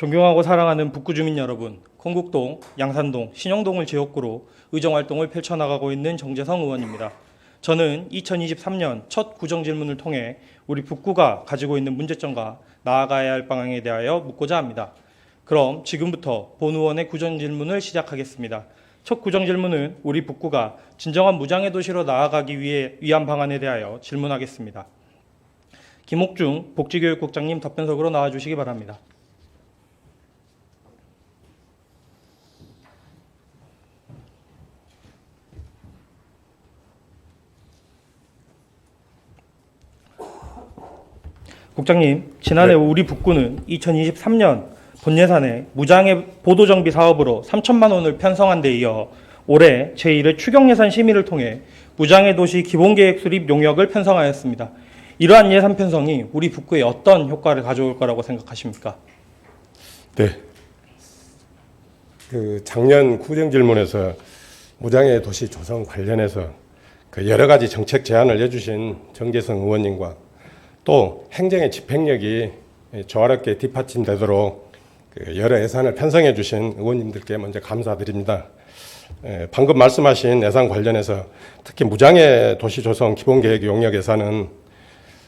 존경하고 사랑하는 북구 주민 여러분, kon국동, 양산동, 신영동을 지역구로 의정활동을 펼쳐나가고 있는 정재성 의원입니다. 저는 2023년 첫 구정질문을 통해 우리 북구가 가지고 있는 문제점과 나아가야 할 방향에 대하여 묻고자 합니다. 그럼 지금부터 본 의원의 구정질문을 시작하겠습니다. 첫 구정질문은 우리 북구가 진정한 무장애 도시로 나아가기 위한 방안에 대하여 질문하겠습니다. 김옥중 복지교육국장님 답변석으로 나와주시기 바랍니다. 국장님, 지난해 우리 북구는 2023년 본 예산에 무장애 보도정비 사업으로 3천만 원을 편성한 데 이어 올해 제1회 추경예산 심의를 통해 무장애 도시 기본계획 수립 용역을 편성하였습니다. 이러한 예산 편성이 우리 북구에 어떤 효과를 가져올 거라고 생각하십니까? 네. 작년 구정질문에서 무장애 도시 조성 관련해서 여러 가지 정책 제안을 해주신 정재성 의원님과 또 행정의 집행력이 조화롭게 뒷받침되도록 여러 예산을 편성해 주신 의원님들께 먼저 감사드립니다. 방금 말씀하신 예산 관련해서 특히 무장애 도시 조성 기본계획 용역 예산은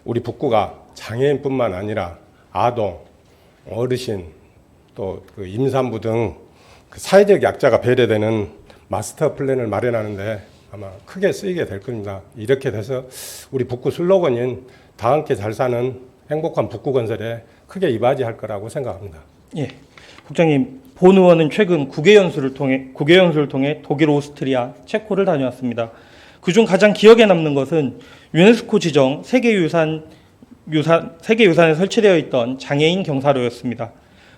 우리 북구가 장애인뿐만 아니라 아동, 어르신, 또 임산부 등 사회적 약자가 배려되는 마스터 플랜을 마련하는데 아마 크게 쓰이게 될 겁니다. 이렇게 돼서 우리 북구 슬로건인 다 함께 잘 사는 행복한 북구 건설에 크게 이바지할 거라고 생각합니다. 예, 국장님, 본 의원은 최근 국외 연수를 통해 독일, 오스트리아, 체코를 다녀왔습니다. 그중 가장 기억에 남는 것은 유네스코 지정 세계유산에 설치되어 있던 장애인 경사로였습니다.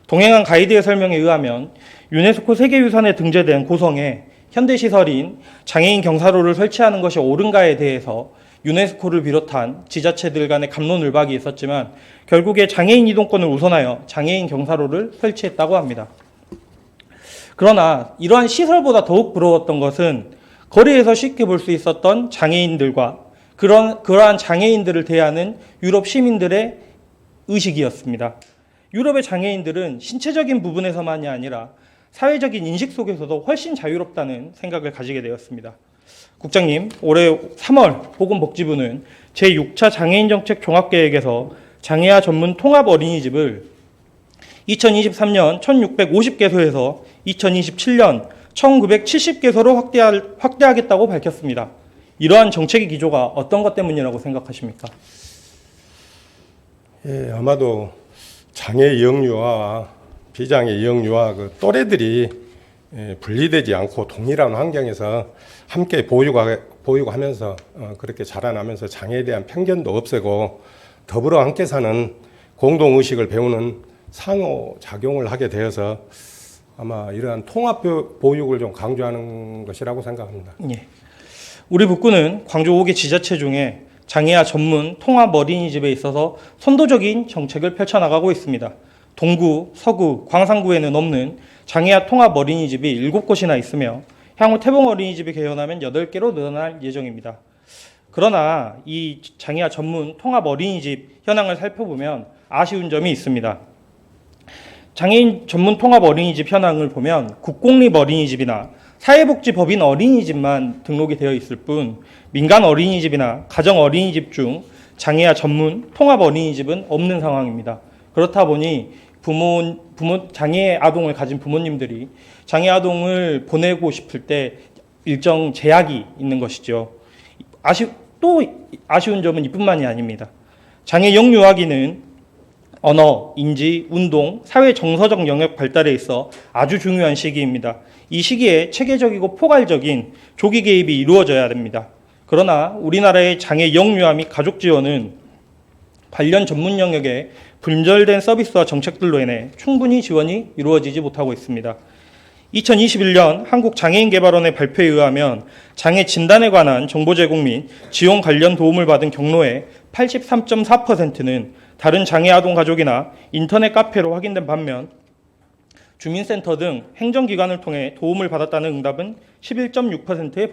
동행한 가이드의 설명에 의하면 유네스코 세계유산에 등재된 고성에 현대시설인 장애인 경사로를 설치하는 것이 옳은가에 대해서 유네스코를 비롯한 지자체들 간의 갑론을박이 있었지만 결국에 장애인 이동권을 우선하여 장애인 경사로를 설치했다고 합니다. 그러나 이러한 시설보다 더욱 부러웠던 것은 거리에서 쉽게 볼 수 있었던 장애인들과 그러한 장애인들을 대하는 유럽 시민들의 의식이었습니다. 유럽의 장애인들은 신체적인 부분에서만이 아니라 사회적인 인식 속에서도 훨씬 자유롭다는 생각을 가지게 되었습니다. 국장님, 올해 3월 보건복지부는 제6차 장애인정책 종합계획에서 장애아 전문 통합 어린이집을 2023년 1650개소에서 2027년 1970개소로 확대하겠다고 밝혔습니다. 이러한 정책의 기조가 어떤 것 때문이라고 생각하십니까? 예, 아마도 장애 이용유아와 비장애 이용유아 또래들이 분리되지 않고 동일한 환경에서 함께 보육하면서 그렇게 자라나면서 장애에 대한 편견도 없애고 더불어 함께 사는 공동의식을 배우는 상호작용을 하게 되어서 아마 이러한 통합 보육을 좀 강조하는 것이라고 생각합니다. 예. 우리 북구는 광주 5개 지자체 중에 장애아 전문 통합 어린이집에 있어서 선도적인 정책을 펼쳐나가고 있습니다. 동구, 서구, 광산구에는 없는 장애아 통합 어린이집이 7곳이나 있으며 향후 태봉 어린이집이 개원하면 8개로 늘어날 예정입니다. 그러나 이 장애아 전문 통합 어린이집 현황을 살펴보면 아쉬운 점이 있습니다. 장애인 전문 통합 어린이집 현황을 보면 국공립 어린이집이나 사회복지법인 어린이집만 등록이 되어 있을 뿐 민간 어린이집이나 가정 어린이집 중 장애아 전문 통합 어린이집은 없는 상황입니다. 그렇다 보니 장애 아동을 가진 부모님들이 장애 아동을 보내고 싶을 때 일정 제약이 있는 것이죠. 또 아쉬운 점은 이뿐만이 아닙니다. 장애 영유아기는 언어, 인지, 운동, 사회 정서적 영역 발달에 있어 아주 중요한 시기입니다. 이 시기에 체계적이고 포괄적인 조기 개입이 이루어져야 됩니다. 그러나 우리나라의 장애 영유아 및 가족 지원은 관련 전문 영역에 분절된 서비스와 정책들로 인해 충분히 지원이 이루어지지 못하고 있습니다. 2021년 한국장애인개발원의 발표에 의하면 장애 진단에 관한 정보 제공 및 지원 관련 도움을 받은 경로의 83.4%는 다른 장애 아동 가족이나 인터넷 카페로 확인된 반면 주민센터 등 행정기관을 통해 도움을 받았다는 응답은 11.6%에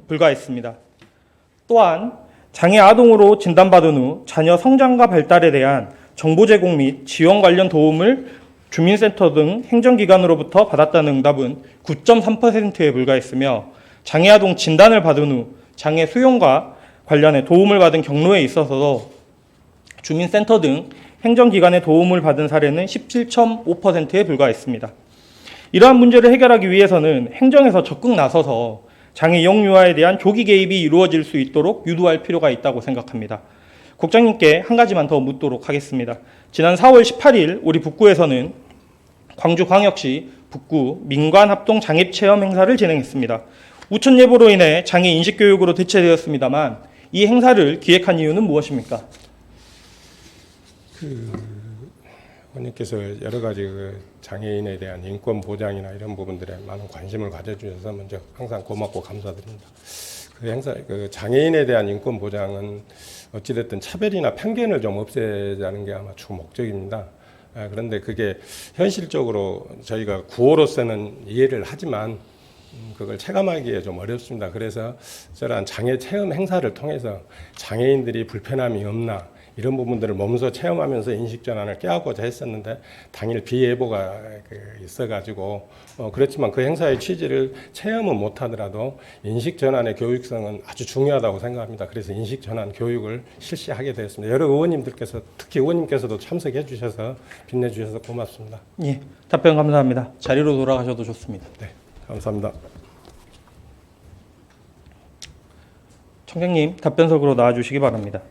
불과했습니다. 또한 장애 아동으로 진단받은 후 자녀 성장과 발달에 대한 정보 제공 및 지원 관련 도움을 주민센터 등 행정기관으로부터 받았다는 응답은 9.3%에 불과했으며 장애아동 진단을 받은 후 장애 수용과 관련해 도움을 받은 경로에 있어서도 주민센터 등 행정기관의 도움을 받은 사례는 17.5%에 불과했습니다. 이러한 문제를 해결하기 위해서는 행정에서 적극 나서서 장애 영유아에 대한 조기 개입이 이루어질 수 있도록 유도할 필요가 있다고 생각합니다. 국장님께 한 가지만 더 묻도록 하겠습니다. 지난 4월 18일 우리 북구에서는 광주광역시 북구 민관합동 장애체험 행사를 진행했습니다. 우천 예보로 인해 장애 인식교육으로 대체되었습니다만 이 행사를 기획한 이유는 무엇입니까? 의원님께서 여러 가지 장애인에 대한 인권 보장이나 이런 부분들에 많은 관심을 가져주셔서 먼저 항상 고맙고 감사드립니다. 장애인에 대한 인권 보장은 어찌됐든 차별이나 편견을 좀 없애자는 게 아마 주 목적입니다. 그런데 그게 현실적으로 저희가 구호로서는 이해를 하지만 그걸 체감하기에 좀 어렵습니다. 그래서 저러한 장애 체험 행사를 통해서 장애인들이 불편함이 없나 이런 부분들을 몸소 체험하면서 인식 전환을 깨우고자 했었는데 당일 비예보가 있어가지고 그렇지만 그 행사의 취지를 체험은 못하더라도 인식 전환의 교육성은 아주 중요하다고 생각합니다. 그래서 인식 전환 교육을 실시하게 되었습니다. 여러 의원님들께서 특히 의원님께서도 참석해 주셔서 빛내 주셔서 고맙습니다. 예, 답변 감사합니다. 자리로 돌아가셔도 좋습니다. 네, 감사합니다. 청장님 답변석으로 나와주시기 바랍니다.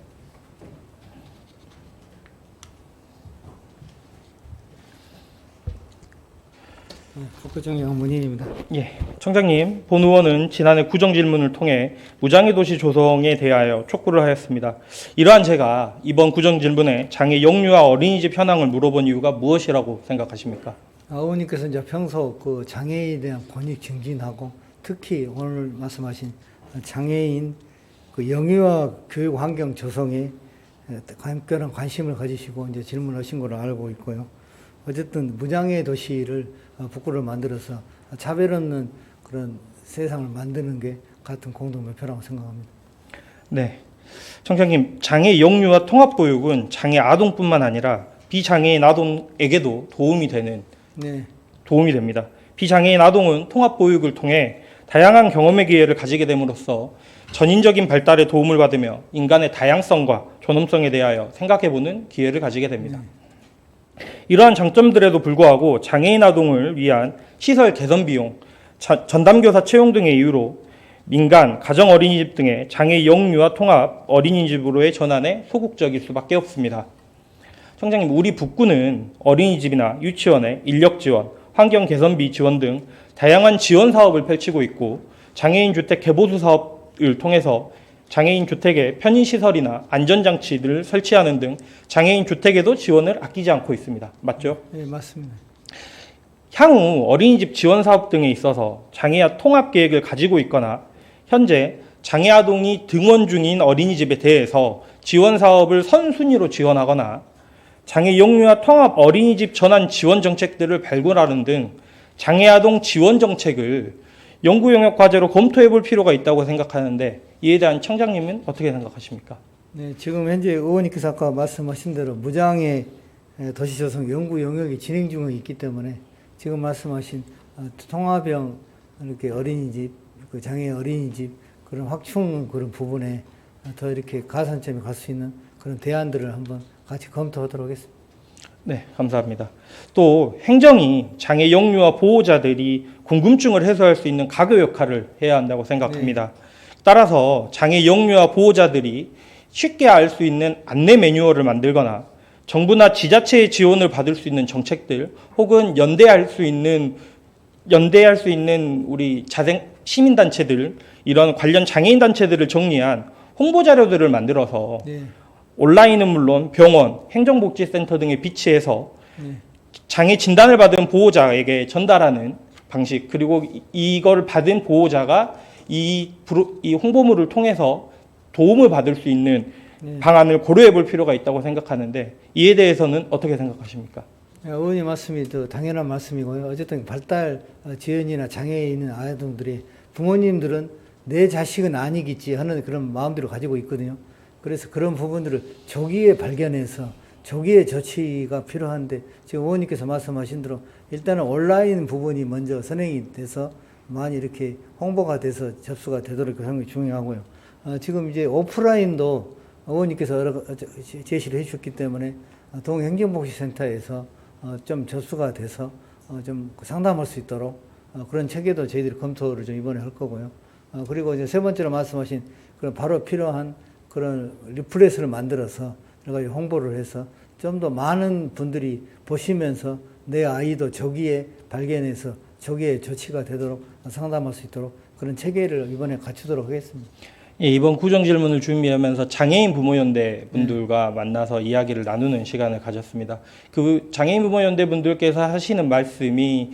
국회의장 문희입니다. 예, 청장님, 본 의원은 지난해 구정 질문을 통해 무장애 도시 조성에 대하여 촉구를 하였습니다. 이러한 제가 이번 구정 질문에 장애 영유아 어린이집 현황을 물어본 이유가 무엇이라고 생각하십니까? 의원님께서 이제 평소 그 장애인에 대한 권익 증진하고 특히 오늘 말씀하신 장애인 그 영유아 교육 환경 조성에 특별한 관심을 가지시고 이제 질문하신 걸로 알고 있고요. 어쨌든 무장애 도시를 북구를 만들어서 차별 없는 그런 세상을 만드는 게 같은 공동 목표라고 생각합니다. 네, 청장님, 장애 영유아 통합 보육은 장애 아동뿐만 아니라 비장애인 아동에게도 도움이 됩니다. 비장애인 아동은 통합 보육을 통해 다양한 경험의 기회를 가지게 됨으로써 전인적인 발달에 도움을 받으며 인간의 다양성과 존엄성에 대하여 생각해보는 기회를 가지게 됩니다. 이러한 장점들에도 불구하고 장애인 아동을 위한 시설 개선 비용, 전담교사 채용 등의 이유로 민간, 가정 어린이집 등의 장애 영유아 통합 어린이집으로의 전환에 소극적일 수밖에 없습니다. 청장님, 우리 북구는 어린이집이나 유치원의 인력 지원, 환경 개선비 지원 등 다양한 지원 사업을 펼치고 있고 장애인 주택 개보수 사업을 통해서 장애인 주택에 편의시설이나 안전장치들을 설치하는 등 장애인 주택에도 지원을 아끼지 않고 있습니다. 맞죠? 네, 맞습니다. 향후 어린이집 지원 사업 등에 있어서 장애아 통합 계획을 가지고 있거나 현재 장애 아동이 등원 중인 어린이집에 대해서 지원 사업을 선순위로 지원하거나 장애 영유아 통합 어린이집 전환 지원 정책들을 발굴하는 등 장애 아동 지원 정책을 연구 영역 과제로 검토해 볼 필요가 있다고 생각하는데 이에 대한 청장님은 어떻게 생각하십니까? 네, 지금 현재 의원님께서 아까 말씀하신 대로 무장애 도시조성 연구 영역이 진행 중에 있기 때문에 지금 말씀하신 통합형 이렇게 어린이집, 그 장애 어린이집 그런 확충 그런 부분에 더 이렇게 가산점이 갈 수 있는 그런 대안들을 한번 같이 검토하도록 하겠습니다. 네, 감사합니다. 또 행정이 장애 영유아 보호자들이 궁금증을 해소할 수 있는 가교 역할을 해야 한다고 생각합니다. 따라서 장애 영유아 보호자들이 쉽게 알 수 있는 안내 매뉴얼을 만들거나 정부나 지자체의 지원을 받을 수 있는 정책들 혹은 연대할 수 있는 우리 시민단체들 이런 관련 장애인 단체들을 정리한 홍보 자료들을 만들어서 온라인은 물론 병원, 행정복지센터 등에 비치해서 장애 진단을 받은 보호자에게 전달하는 방식, 그리고 이걸 받은 보호자가 이 홍보물을 통해서 도움을 받을 수 있는 방안을 고려해 볼 필요가 있다고 생각하는데 이에 대해서는 어떻게 생각하십니까? 의원님 말씀이 또 당연한 말씀이고요. 어쨌든 발달 지연이나 장애에 있는 아동들이 부모님들은 내 자식은 아니겠지 하는 그런 마음들을 가지고 있거든요. 그래서 그런 부분들을 조기에 발견해서 조기의 조치가 필요한데 지금 의원님께서 말씀하신 대로 일단은 온라인 부분이 먼저 선행이 돼서 많이 이렇게 홍보가 돼서 접수가 되도록 하는 게 중요하고요. 지금 이제 오프라인도 의원님께서 여러 제시를 해주셨기 때문에 동행정복지센터에서 좀 접수가 돼서 좀 상담할 수 있도록 그런 체계도 저희들이 검토를 좀 이번에 할 거고요. 그리고 이제 세 번째로 말씀하신 그런 바로 필요한 그런 리플렛을 만들어서 여러 가지 홍보를 해서 좀 더 많은 분들이 보시면서 내 아이도 조기에 발견해서 조기에 조치가 되도록 상담할 수 있도록 그런 체계를 이번에 갖추도록 하겠습니다. 예, 이번 구정 질문을 준비하면서 장애인 부모연대 분들과 만나서 이야기를 나누는 시간을 가졌습니다. 그 장애인 부모연대 분들께서 하시는 말씀이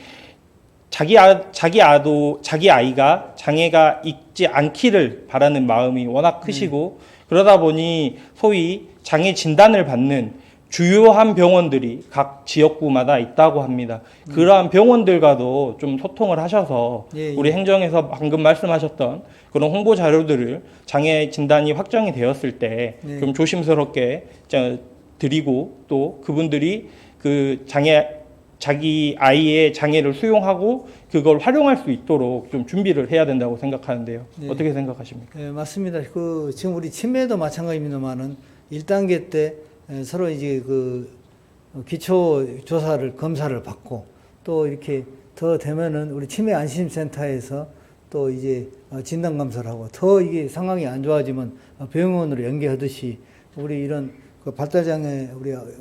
자기 아이가 장애가 있지 않기를 바라는 마음이 워낙 크시고 그러다 보니 소위 장애 진단을 받는 주요한 병원들이 각 지역구마다 있다고 합니다. 그러한 병원들과도 좀 소통을 하셔서 예, 예. 우리 행정에서 방금 말씀하셨던 그런 홍보 자료들을 장애 진단이 확정이 되었을 때 좀 조심스럽게 드리고 또 그분들이 그 자기 아이의 장애를 수용하고 그걸 활용할 수 있도록 좀 준비를 해야 된다고 생각하는데요. 네. 어떻게 생각하십니까? 네, 맞습니다. 지금 우리 치매도 마찬가지입니다만은 1단계 때 서로 이제 기초 조사를 검사를 받고 또 이렇게 더 되면은 우리 치매 안심센터에서 또 이제 진단 검사를 하고 더 이게 상황이 안 좋아지면 병원으로 연계하듯이 우리 이런 발달장애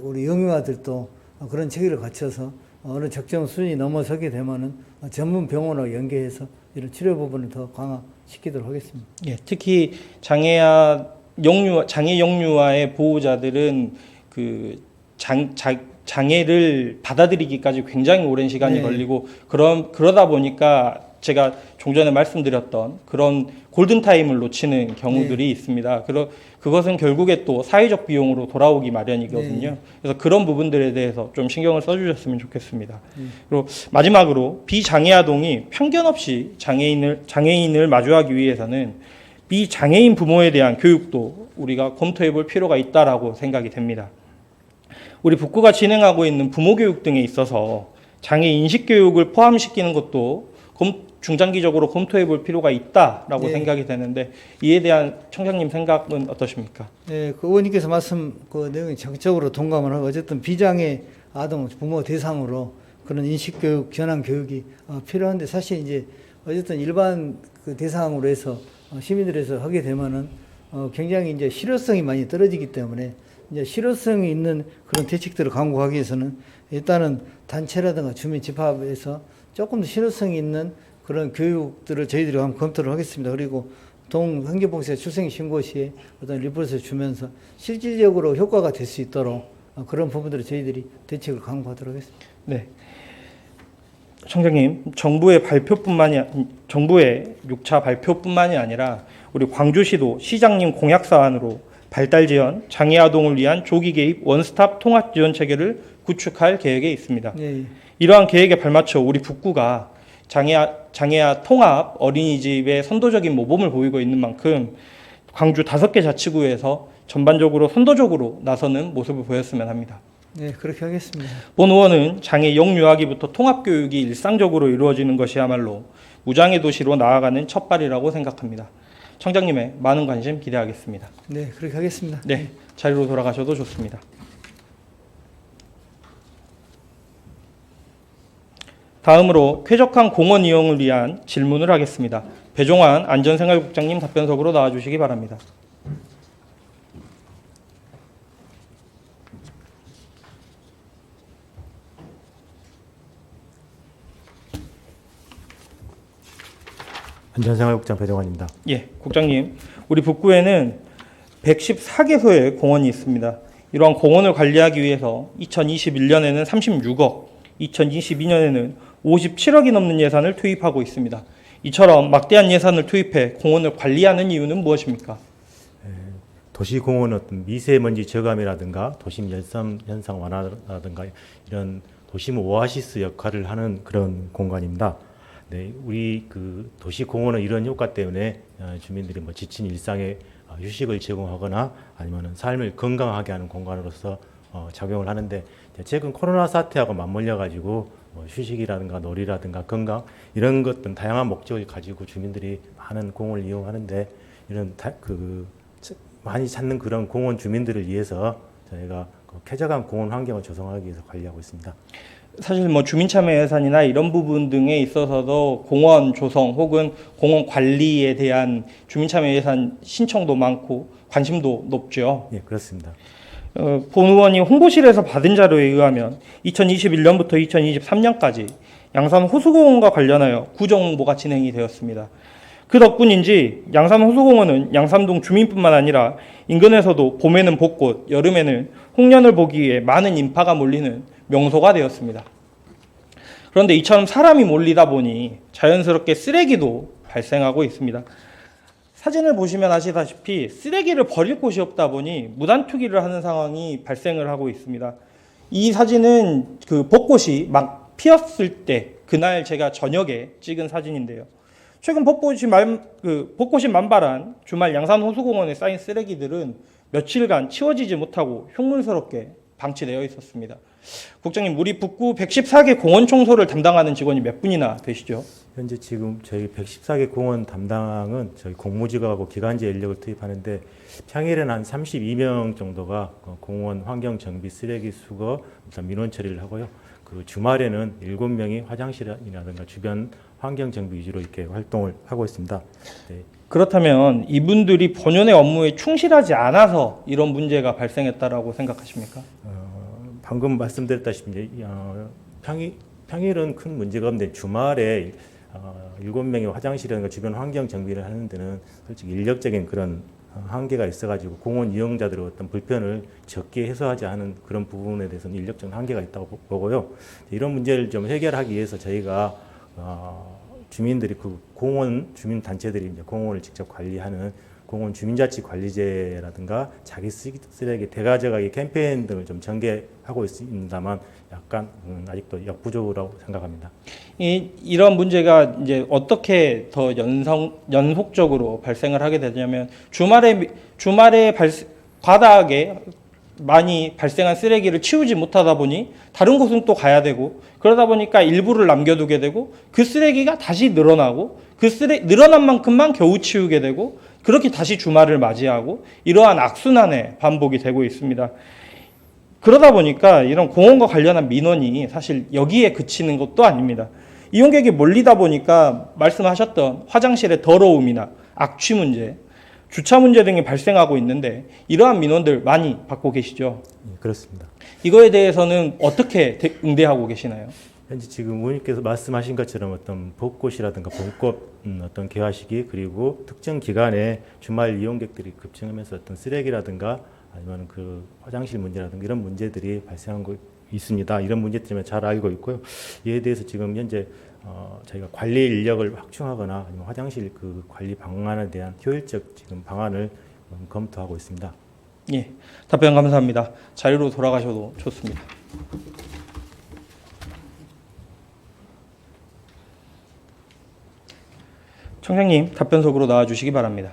우리 영유아들도 그런 체계를 갖춰서 어느 적정 수준이 넘어서게 되면은 전문 병원으로 연계해서 이런 치료 부분을 더 강화시키도록 하겠습니다. 예, 특히 장애 영유아의 보호자들은 그 장애를 받아들이기까지 굉장히 오랜 시간이 네. 걸리고 그러다 보니까 제가 종전에 말씀드렸던 그런 골든타임을 놓치는 경우들이 있습니다. 그것은 결국에 또 사회적 비용으로 돌아오기 마련이거든요. 네. 그래서 그런 부분들에 대해서 좀 신경을 써주셨으면 좋겠습니다. 그리고 마지막으로 비장애 아동이 편견 없이 장애인을 마주하기 위해서는 비장애인 부모에 대한 교육도 우리가 검토해 볼 필요가 있다라고 생각이 됩니다. 우리 북구가 진행하고 있는 부모 교육 등에 있어서 장애 인식 교육을 포함시키는 것도 중장기적으로 검토해 볼 필요가 있다라고 네. 생각이 되는데 이에 대한 청장님 생각은 어떠십니까? 네, 그 의원님께서 말씀 그 내용이 적극적으로 동감을 하고 어쨌든 비장애 아동 부모 대상으로 그런 인식 교육, 전환 교육이 필요한데 사실 이제 어쨌든 일반 그 대상으로 해서 시민들에서 하게 되면은 굉장히 이제 실효성이 많이 떨어지기 때문에 이제 실효성이 있는 그런 대책들을 강구하기 위해서는 일단은 단체라든가 주민 집합에서 조금 더 실효성이 있는 그런 교육들을 저희들이 한번 검토를 하겠습니다. 그리고 동행정복지사 출생 신고 시에 어떤 리포트를 주면서 실질적으로 효과가 될 수 있도록 그런 부분들을 저희들이 대책을 강구하도록 하겠습니다. 네. 청장님, 정부의 6차 발표뿐만이 아니라 우리 광주시도 시장님 공약 사안으로 발달 지원, 장애 아동을 위한 조기 개입 원스톱 통합 지원 체계를 구축할 계획에 있습니다. 네. 이러한 계획에 발맞춰 우리 북구가 장애아 통합 어린이집의 선도적인 모범을 보이고 있는 만큼 광주 5개 자치구에서 전반적으로 선도적으로 나서는 모습을 보였으면 합니다. 네, 그렇게 하겠습니다. 본 의원은 장애 영유아기부터 통합교육이 일상적으로 이루어지는 것이야말로 무장애 도시로 나아가는 첫발이라고 생각합니다. 청장님의 많은 관심 기대하겠습니다. 네, 그렇게 하겠습니다. 네, 자리로 돌아가셔도 좋습니다. 다음으로 쾌적한 공원 이용을 위한 질문을 하겠습니다. 배종환 안전생활국장님 답변석으로 나와주시기 바랍니다. 안전생활국장 배종환입니다. 예, 국장님. 우리 북구에는 114개소의 공원이 있습니다. 이러한 공원을 관리하기 위해서 2021년에는 36억, 2022년에는 57억이 넘는 예산을 투입하고 있습니다. 이처럼 막대한 예산을 투입해 공원을 관리하는 이유는 무엇입니까? 도시공원은 어떤 미세먼지 저감이라든가 도심 열섬 현상 완화라든가 이런 도심 오아시스 역할을 하는 그런 공간입니다. 네, 우리 그 도시공원은 이런 효과 때문에 주민들이 뭐 지친 일상에 휴식을 제공하거나 아니면 삶을 건강하게 하는 공간으로서 작용을 하는데 이제 최근 코로나 사태하고 맞물려 가지고 휴식이라든가 놀이라든가 건강 이런 것들 다양한 목적을 가지고 주민들이 많은 공원을 이용하는데 이런 많이 찾는 그런 공원 주민들을 위해서 저희가 쾌적한 공원 환경을 조성하기 위해서 관리하고 있습니다. 사실 뭐 주민참여 예산이나 이런 부분 등에 있어서도 공원 조성 혹은 공원 관리에 대한 주민참여 예산 신청도 많고 관심도 높죠. 예, 그렇습니다. 본 의원이 홍보실에서 받은 자료에 의하면 2021년부터 2023년까지 양산 호수공원과 관련하여 구정 홍보가 진행이 되었습니다. 그 덕분인지 양산 호수공원은 양산동 주민뿐만 아니라 인근에서도 봄에는 벚꽃, 여름에는 홍련을 보기 위해 많은 인파가 몰리는 명소가 되었습니다. 그런데 이처럼 사람이 몰리다 보니 자연스럽게 쓰레기도 발생하고 있습니다. 사진을 보시면 아시다시피 쓰레기를 버릴 곳이 없다 보니 무단 투기를 하는 상황이 발생을 하고 있습니다. 이 사진은 그 벚꽃이 막 피었을 때 그날 제가 저녁에 찍은 사진인데요. 최근 벚꽃이 만발한 주말 양산 호수공원에 쌓인 쓰레기들은 며칠간 치워지지 못하고 흉물스럽게 방치되어 있었습니다. 국장님, 우리 북구 114개 공원 청소를 담당하는 직원이 몇 분이나 되시죠? 현재 지금 저희 114개 공원 담당은 저희 공무직하고 기간제 인력을 투입하는데 평일에는 한 32명 정도가 공원 환경 정비, 쓰레기 수거, 민원 처리를 하고요. 그 주말에는 7명이 화장실이라든가 주변 환경 정비 위주로 이렇게 활동을 하고 있습니다. 네. 그렇다면 이분들이 본연의 업무에 충실하지 않아서 이런 문제가 발생했다라고 생각하십니까? 방금 말씀드렸다시피 평일은 큰 문제가 없는데 주말에 7명이 화장실이라든가 주변 환경 정비를 하는 데는 솔직히 인력적인 그런 한계가 있어가지고 공원 이용자들의 어떤 불편을 적게 해소하지 않은 그런 부분에 대해서는 인력적인 한계가 있다고 보고요. 이런 문제를 좀 해결하기 위해서 저희가 주민들이 그 공원 주민 단체들이 이제 공원을 직접 관리하는 공원 주민자치 관리제라든가 자기 쓰레기 대가져가기 캠페인 등을 좀 전개하고 있습니다만 약간 아직도 역부족이라고 생각합니다. 이런 문제가 이제 어떻게 더 연속적으로 발생을 하게 되냐면 주말에 과다하게 많이 발생한 쓰레기를 치우지 못하다 보니 다른 곳은 또 가야 되고 그러다 보니까 일부를 남겨두게 되고 그 쓰레기가 다시 늘어나고 늘어난 만큼만 겨우 치우게 되고 그렇게 다시 주말을 맞이하고 이러한 악순환의 반복이 되고 있습니다. 그러다 보니까 이런 공원과 관련한 민원이 사실 여기에 그치는 것도 아닙니다. 이용객이 몰리다 보니까 말씀하셨던 화장실의 더러움이나 악취 문제, 주차 문제 등이 발생하고 있는데 이러한 민원들 많이 받고 계시죠? 네, 그렇습니다. 이거에 대해서는 어떻게 응대하고 계시나요? 현재 지금 의원님께서 말씀하신 것처럼 어떤 벚꽃이라든가 봄꽃 어떤 개화 시기 그리고 특정 기간에 주말 이용객들이 급증하면서 어떤 쓰레기라든가 아니면 그 화장실 문제라든가 이런 문제들이 발생하고 있습니다. 이런 문제 때문에 잘 알고 있고요. 이에 대해서 지금 현재 저희가 관리 인력을 확충하거나 아니면 화장실 그 관리 방안에 대한 효율적 지금 방안을 검토하고 있습니다. 예, 답변 감사합니다. 자리로 돌아가셔도 좋습니다. 청장님, 답변석으로 나와주시기 바랍니다.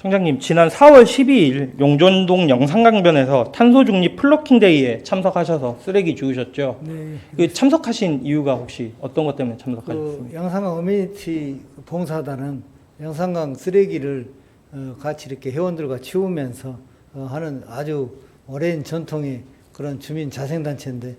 청장님, 지난 4월 12일 용전동 영산강변에서 탄소중립 플로킹데이에 참석하셔서 쓰레기 주우셨죠? 네. 그 참석하신 이유가 혹시 어떤 것 때문에 참석하셨습니까? 양산강 어메니티 봉사단은 양산강 쓰레기를 같이 이렇게 회원들과 치우면서 하는 아주 오랜 전통의 그런 주민 자생단체인데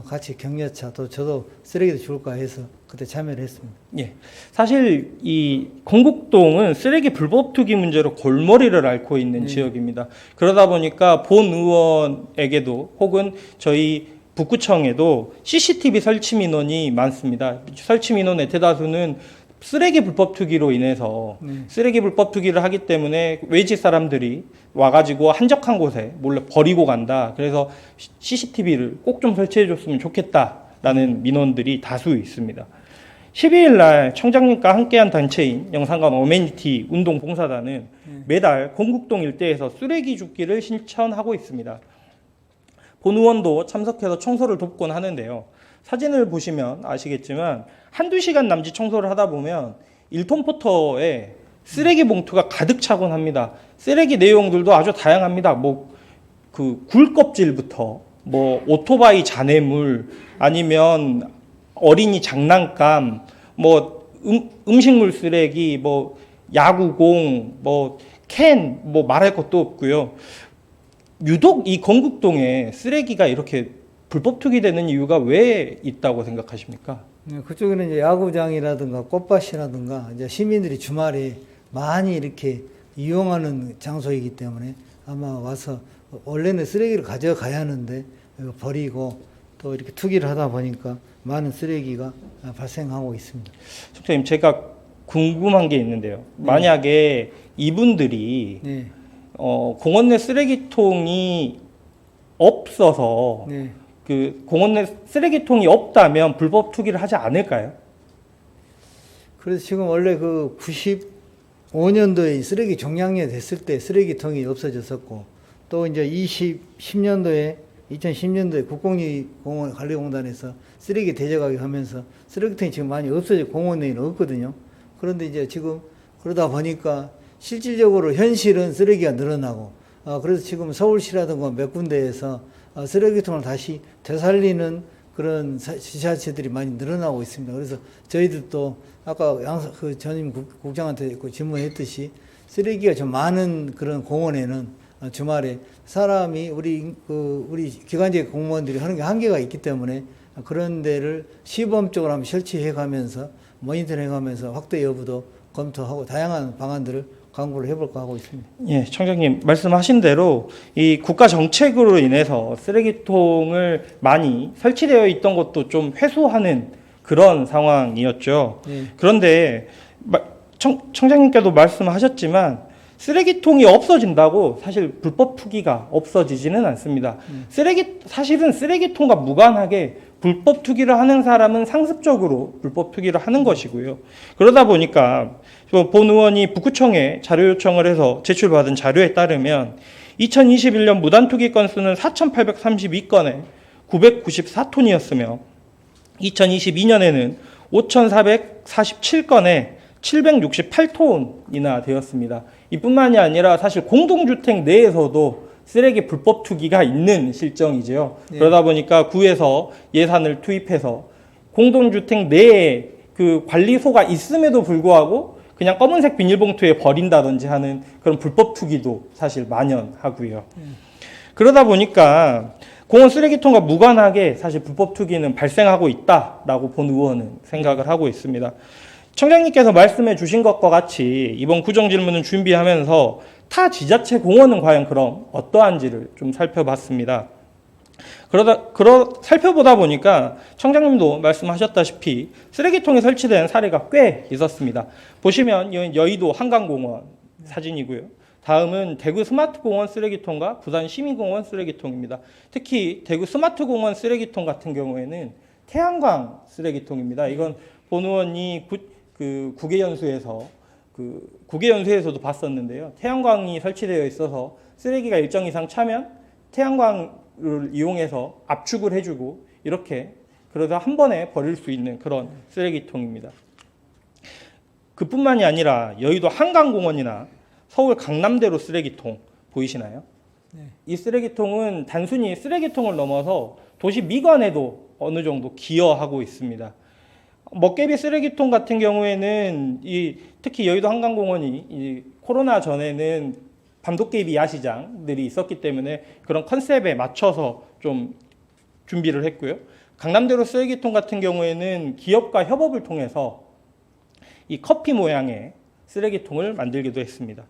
같이 격려차 또 저도 쓰레기도 줄까 해서 그때 참여를 했습니다. 예, 사실 이 건국동은 쓰레기 불법 투기 문제로 골머리를 앓고 있는 지역입니다. 그러다 보니까 본 의원에게도 혹은 저희 북구청에도 CCTV 설치 민원이 많습니다. 설치 민원의 대다수는 쓰레기 불법 투기로 인해서 쓰레기 불법 투기를 하기 때문에 외지 사람들이 와가지고 한적한 곳에 몰래 버리고 간다. 그래서 CCTV를 꼭 좀 설치해 줬으면 좋겠다라는 민원들이 다수 있습니다. 12일 날 청장님과 함께한 단체인 영산강 어메니티 운동 봉사단은 매달 건국동 일대에서 쓰레기 줍기를 실천하고 있습니다. 본 의원도 참석해서 청소를 돕곤 하는데요. 사진을 보시면 아시겠지만 한두 시간 남짓 청소를 하다 보면 1톤 포터에 쓰레기 봉투가 가득 차곤 합니다. 쓰레기 내용들도 아주 다양합니다. 뭐 그 굴 껍질부터 뭐 오토바이 잔해물 아니면 어린이 장난감 뭐 음식물 쓰레기 뭐 야구공 뭐 캔 뭐 말할 것도 없고요. 유독 이 건국동에 쓰레기가 이렇게 불법 투기되는 이유가 왜 있다고 생각하십니까? 네, 그쪽에는 이제 야구장이라든가 꽃밭이라든가 이제 시민들이 주말에 많이 이렇게 이용하는 장소이기 때문에 아마 와서 원래는 쓰레기를 가져가야 하는데 이거 버리고 또 이렇게 투기를 하다 보니까 많은 쓰레기가 발생하고 있습니다. 총장님, 제가 궁금한 게 있는데요. 만약에 이분들이 네, 공원 내 쓰레기통이 없어서 네. 그 공원 내 쓰레기통이 없다면 불법 투기를 하지 않을까요? 그래서 지금 원래 그 95년도에 쓰레기 종량제 됐을 때 쓰레기통이 없어졌었고 또 이제 2010년도에 국공립공원 관리공단에서 쓰레기 대저가게 하면서 쓰레기통이 지금 많이 없어져 공원 내에는 없거든요. 그런데 이제 지금 그러다 보니까 실질적으로 현실은 쓰레기가 늘어나고 그래서 지금 서울시라든가 몇 군데에서 쓰레기통을 다시 되살리는 그런 지자체들이 많이 늘어나고 있습니다. 그래서 저희들도 아까 그 전임 국장한테 질문했듯이 쓰레기가 좀 많은 그런 공원에는 주말에 사람이 우리 기관직 공무원들이 하는 게 한계가 있기 때문에 그런 데를 시범적으로 한번 설치해 가면서 모니터링해 가면서 확대 여부도 검토하고 다양한 방안들을 강구를 해볼까 하고 있습니다. 예, 청장님 말씀하신 대로 이 국가 정책으로 인해서 쓰레기통을 많이 설치되어 있던 것도 좀 회수하는 그런 상황이었죠. 네. 그런데 청장님께도 말씀하셨지만 쓰레기통이 없어진다고 사실 불법 투기가 없어지지는 않습니다. 사실은 쓰레기통과 무관하게 불법 투기를 하는 사람은 상습적으로 불법 투기를 하는 것이고요. 그러다 보니까 본 의원이 북구청에 자료 요청을 해서 제출받은 자료에 따르면 2021년 무단투기 건수는 4,832건에 994톤이었으며 2022년에는 5,447건에 768톤이나 되었습니다. 이뿐만이 아니라 사실 공동주택 내에서도 쓰레기 불법 투기가 있는 실정이죠. 네. 그러다 보니까 구에서 예산을 투입해서 공동주택 내에 그 관리소가 있음에도 불구하고 그냥 검은색 비닐봉투에 버린다든지 하는 그런 불법 투기도 사실 만연하고요. 그러다 보니까 공원 쓰레기통과 무관하게 사실 불법 투기는 발생하고 있다라고 본 의원은 생각을 하고 있습니다. 청장님께서 말씀해 주신 것과 같이 이번 구정 질문을 준비하면서 타 지자체 공원은 과연 그럼 어떠한지를 좀 살펴봤습니다. 살펴보다 보니까 청장님도 말씀하셨다시피 쓰레기통이 설치된 사례가 꽤 있었습니다. 보시면 여의도 한강공원 사진이고요. 다음은 대구 스마트공원 쓰레기통과 부산 시민공원 쓰레기통입니다. 특히 대구 스마트공원 쓰레기통 같은 경우에는 태양광 쓰레기통입니다. 이건 본 의원이 국외연수에서도 봤었는데요. 태양광이 설치되어 있어서 쓰레기가 일정 이상 차면 태양광을 이용해서 압축을 해주고 이렇게 그러다 한 번에 버릴 수 있는 그런 쓰레기통입니다. 그뿐만이 아니라 여의도 한강공원이나 서울 강남대로 쓰레기통 보이시나요? 네. 이 쓰레기통은 단순히 쓰레기통을 넘어서 도시 미관에도 어느 정도 기여하고 있습니다. 먹개비 쓰레기통 같은 경우에는 특히 여의도 한강공원이 코로나 전에는 밤도깨비 야시장들이 있었기 때문에 그런 컨셉에 맞춰서 좀 준비를 했고요. 강남대로 쓰레기통 같은 경우에는 기업과 협업을 통해서 이 커피 모양의 쓰레기통을 만들기도 했습니다.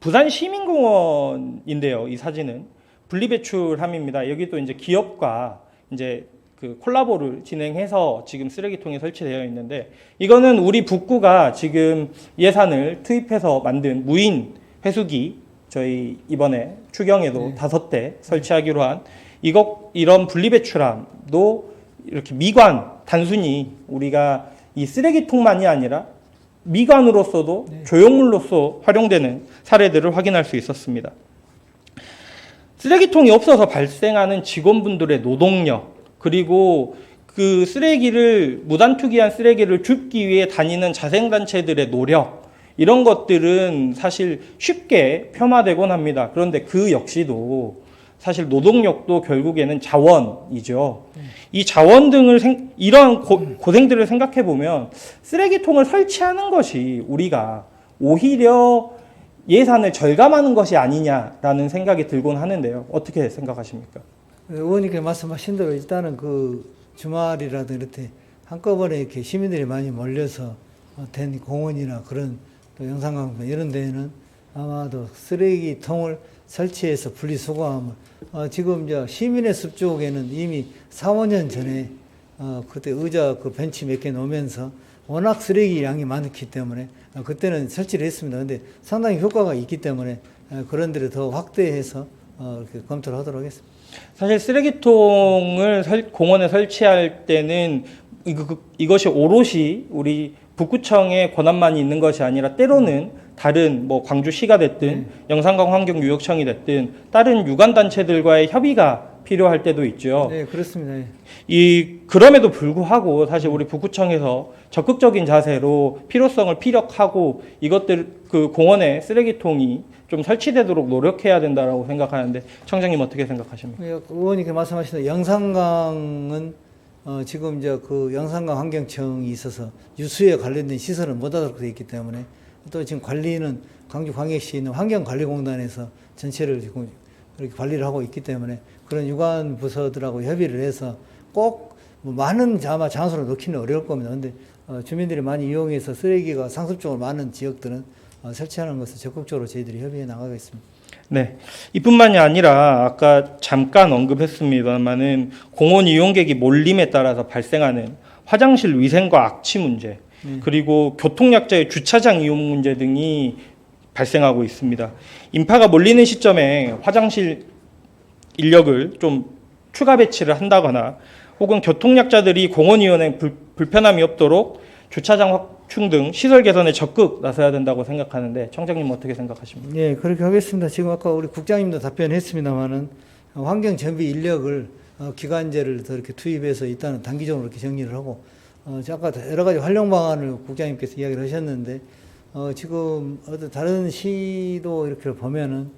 부산 시민공원인데요. 이 사진은 분리배출함입니다. 여기도 이제 기업과 이제 그 콜라보를 진행해서 지금 쓰레기통이 설치되어 있는데 이거는 우리 북구가 지금 예산을 투입해서 만든 무인 회수기 저희 이번에 추경에도 5대 설치하기로 한 이런 분리배출함도 이렇게 미관 단순히 우리가 이 쓰레기통만이 아니라 미관으로서도 조형물로서 활용되는 사례들을 확인할 수 있었습니다. 쓰레기통이 없어서 발생하는 직원분들의 노동력 그리고 그 무단 투기한 쓰레기를 줍기 위해 다니는 자생단체들의 노력 이런 것들은 사실 쉽게 폄하되곤 합니다. 그런데 그 역시도 사실 노동력도 결국에는 자원이죠. 이 자원 등을 이러한 고생들을 생각해 보면 쓰레기통을 설치하는 것이 우리가 오히려 예산을 절감하는 것이 아니냐라는 생각이 들곤 하는데요. 어떻게 생각하십니까? 의원님께 말씀하신 대로 일단은 그 주말이라든 이렇게 한꺼번에 이렇게 시민들이 많이 몰려서 된 공원이나 그런 또 영상광장 이런 데에는 아마도 쓰레기통을 설치해서 분리수거함을 지금 저 시민의 숲 쪽에는 이미 4, 5년 전에 그때 의자 그 벤치 몇 개 놓으면서 워낙 쓰레기 양이 많기 때문에 그때는 설치를 했습니다. 근데 상당히 효과가 있기 때문에 그런 데를 더 확대해서 이렇게 검토를 하도록 하겠습니다. 사실 쓰레기통을 공원에 설치할 때는 이것이 오롯이 우리 북구청의 권한만이 있는 것이 아니라 때로는 다른 뭐 광주시가 됐든 영산강 환경유역청이 됐든 다른 유관단체들과의 협의가 필요할 때도 있죠. 네, 그렇습니다. 그럼에도 불구하고 사실 우리 북구청에서 적극적인 자세로 필요성을 피력하고 이것들 그 공원에 쓰레기통이 좀 설치되도록 노력해야 된다라고 생각하는데 청장님 어떻게 생각하십니까? 의원님께 말씀하신 대로 영산강은 지금 이제 그 영산강 환경청이 있어서 유수에 관련된 시설을 못 하도록 되어 있기 때문에 또 지금 관리는 광주광역시에 있는 환경관리공단에서 전체를 지금 이렇게 관리를 하고 있기 때문에 그런 유관 부서들하고 협의를 해서 꼭 많은 아마 장소로 넣기는 어려울 겁니다. 근데 주민들이 많이 이용해서 쓰레기가 상습적으로 많은 지역들은 설치하는 것을 적극적으로 저희들이 협의해 나가겠습니다. 네, 이뿐만이 아니라 아까 잠깐 언급했습니다만은 공원 이용객이 몰림에 따라서 발생하는 화장실 위생과 악취 문제, 그리고 교통약자의 주차장 이용 문제 등이 발생하고 있습니다. 인파가 몰리는 시점에 화장실 인력을 좀 추가 배치를 한다거나 혹은 교통약자들이 공원 이용에 불편함이 없도록 주차장 확충 등 시설 개선에 적극 나서야 된다고 생각하는데 청장님 어떻게 생각하십니까? 네, 그렇게 하겠습니다. 지금 아까 우리 국장님도 답변했습니다만은 환경 정비 인력을 기간제를 더 이렇게 투입해서 일단은 단기적으로 이렇게 정리를 하고 아까 여러 가지 활용 방안을 국장님께서 이야기를 하셨는데 지금 어떤 다른 시도 이렇게 보면은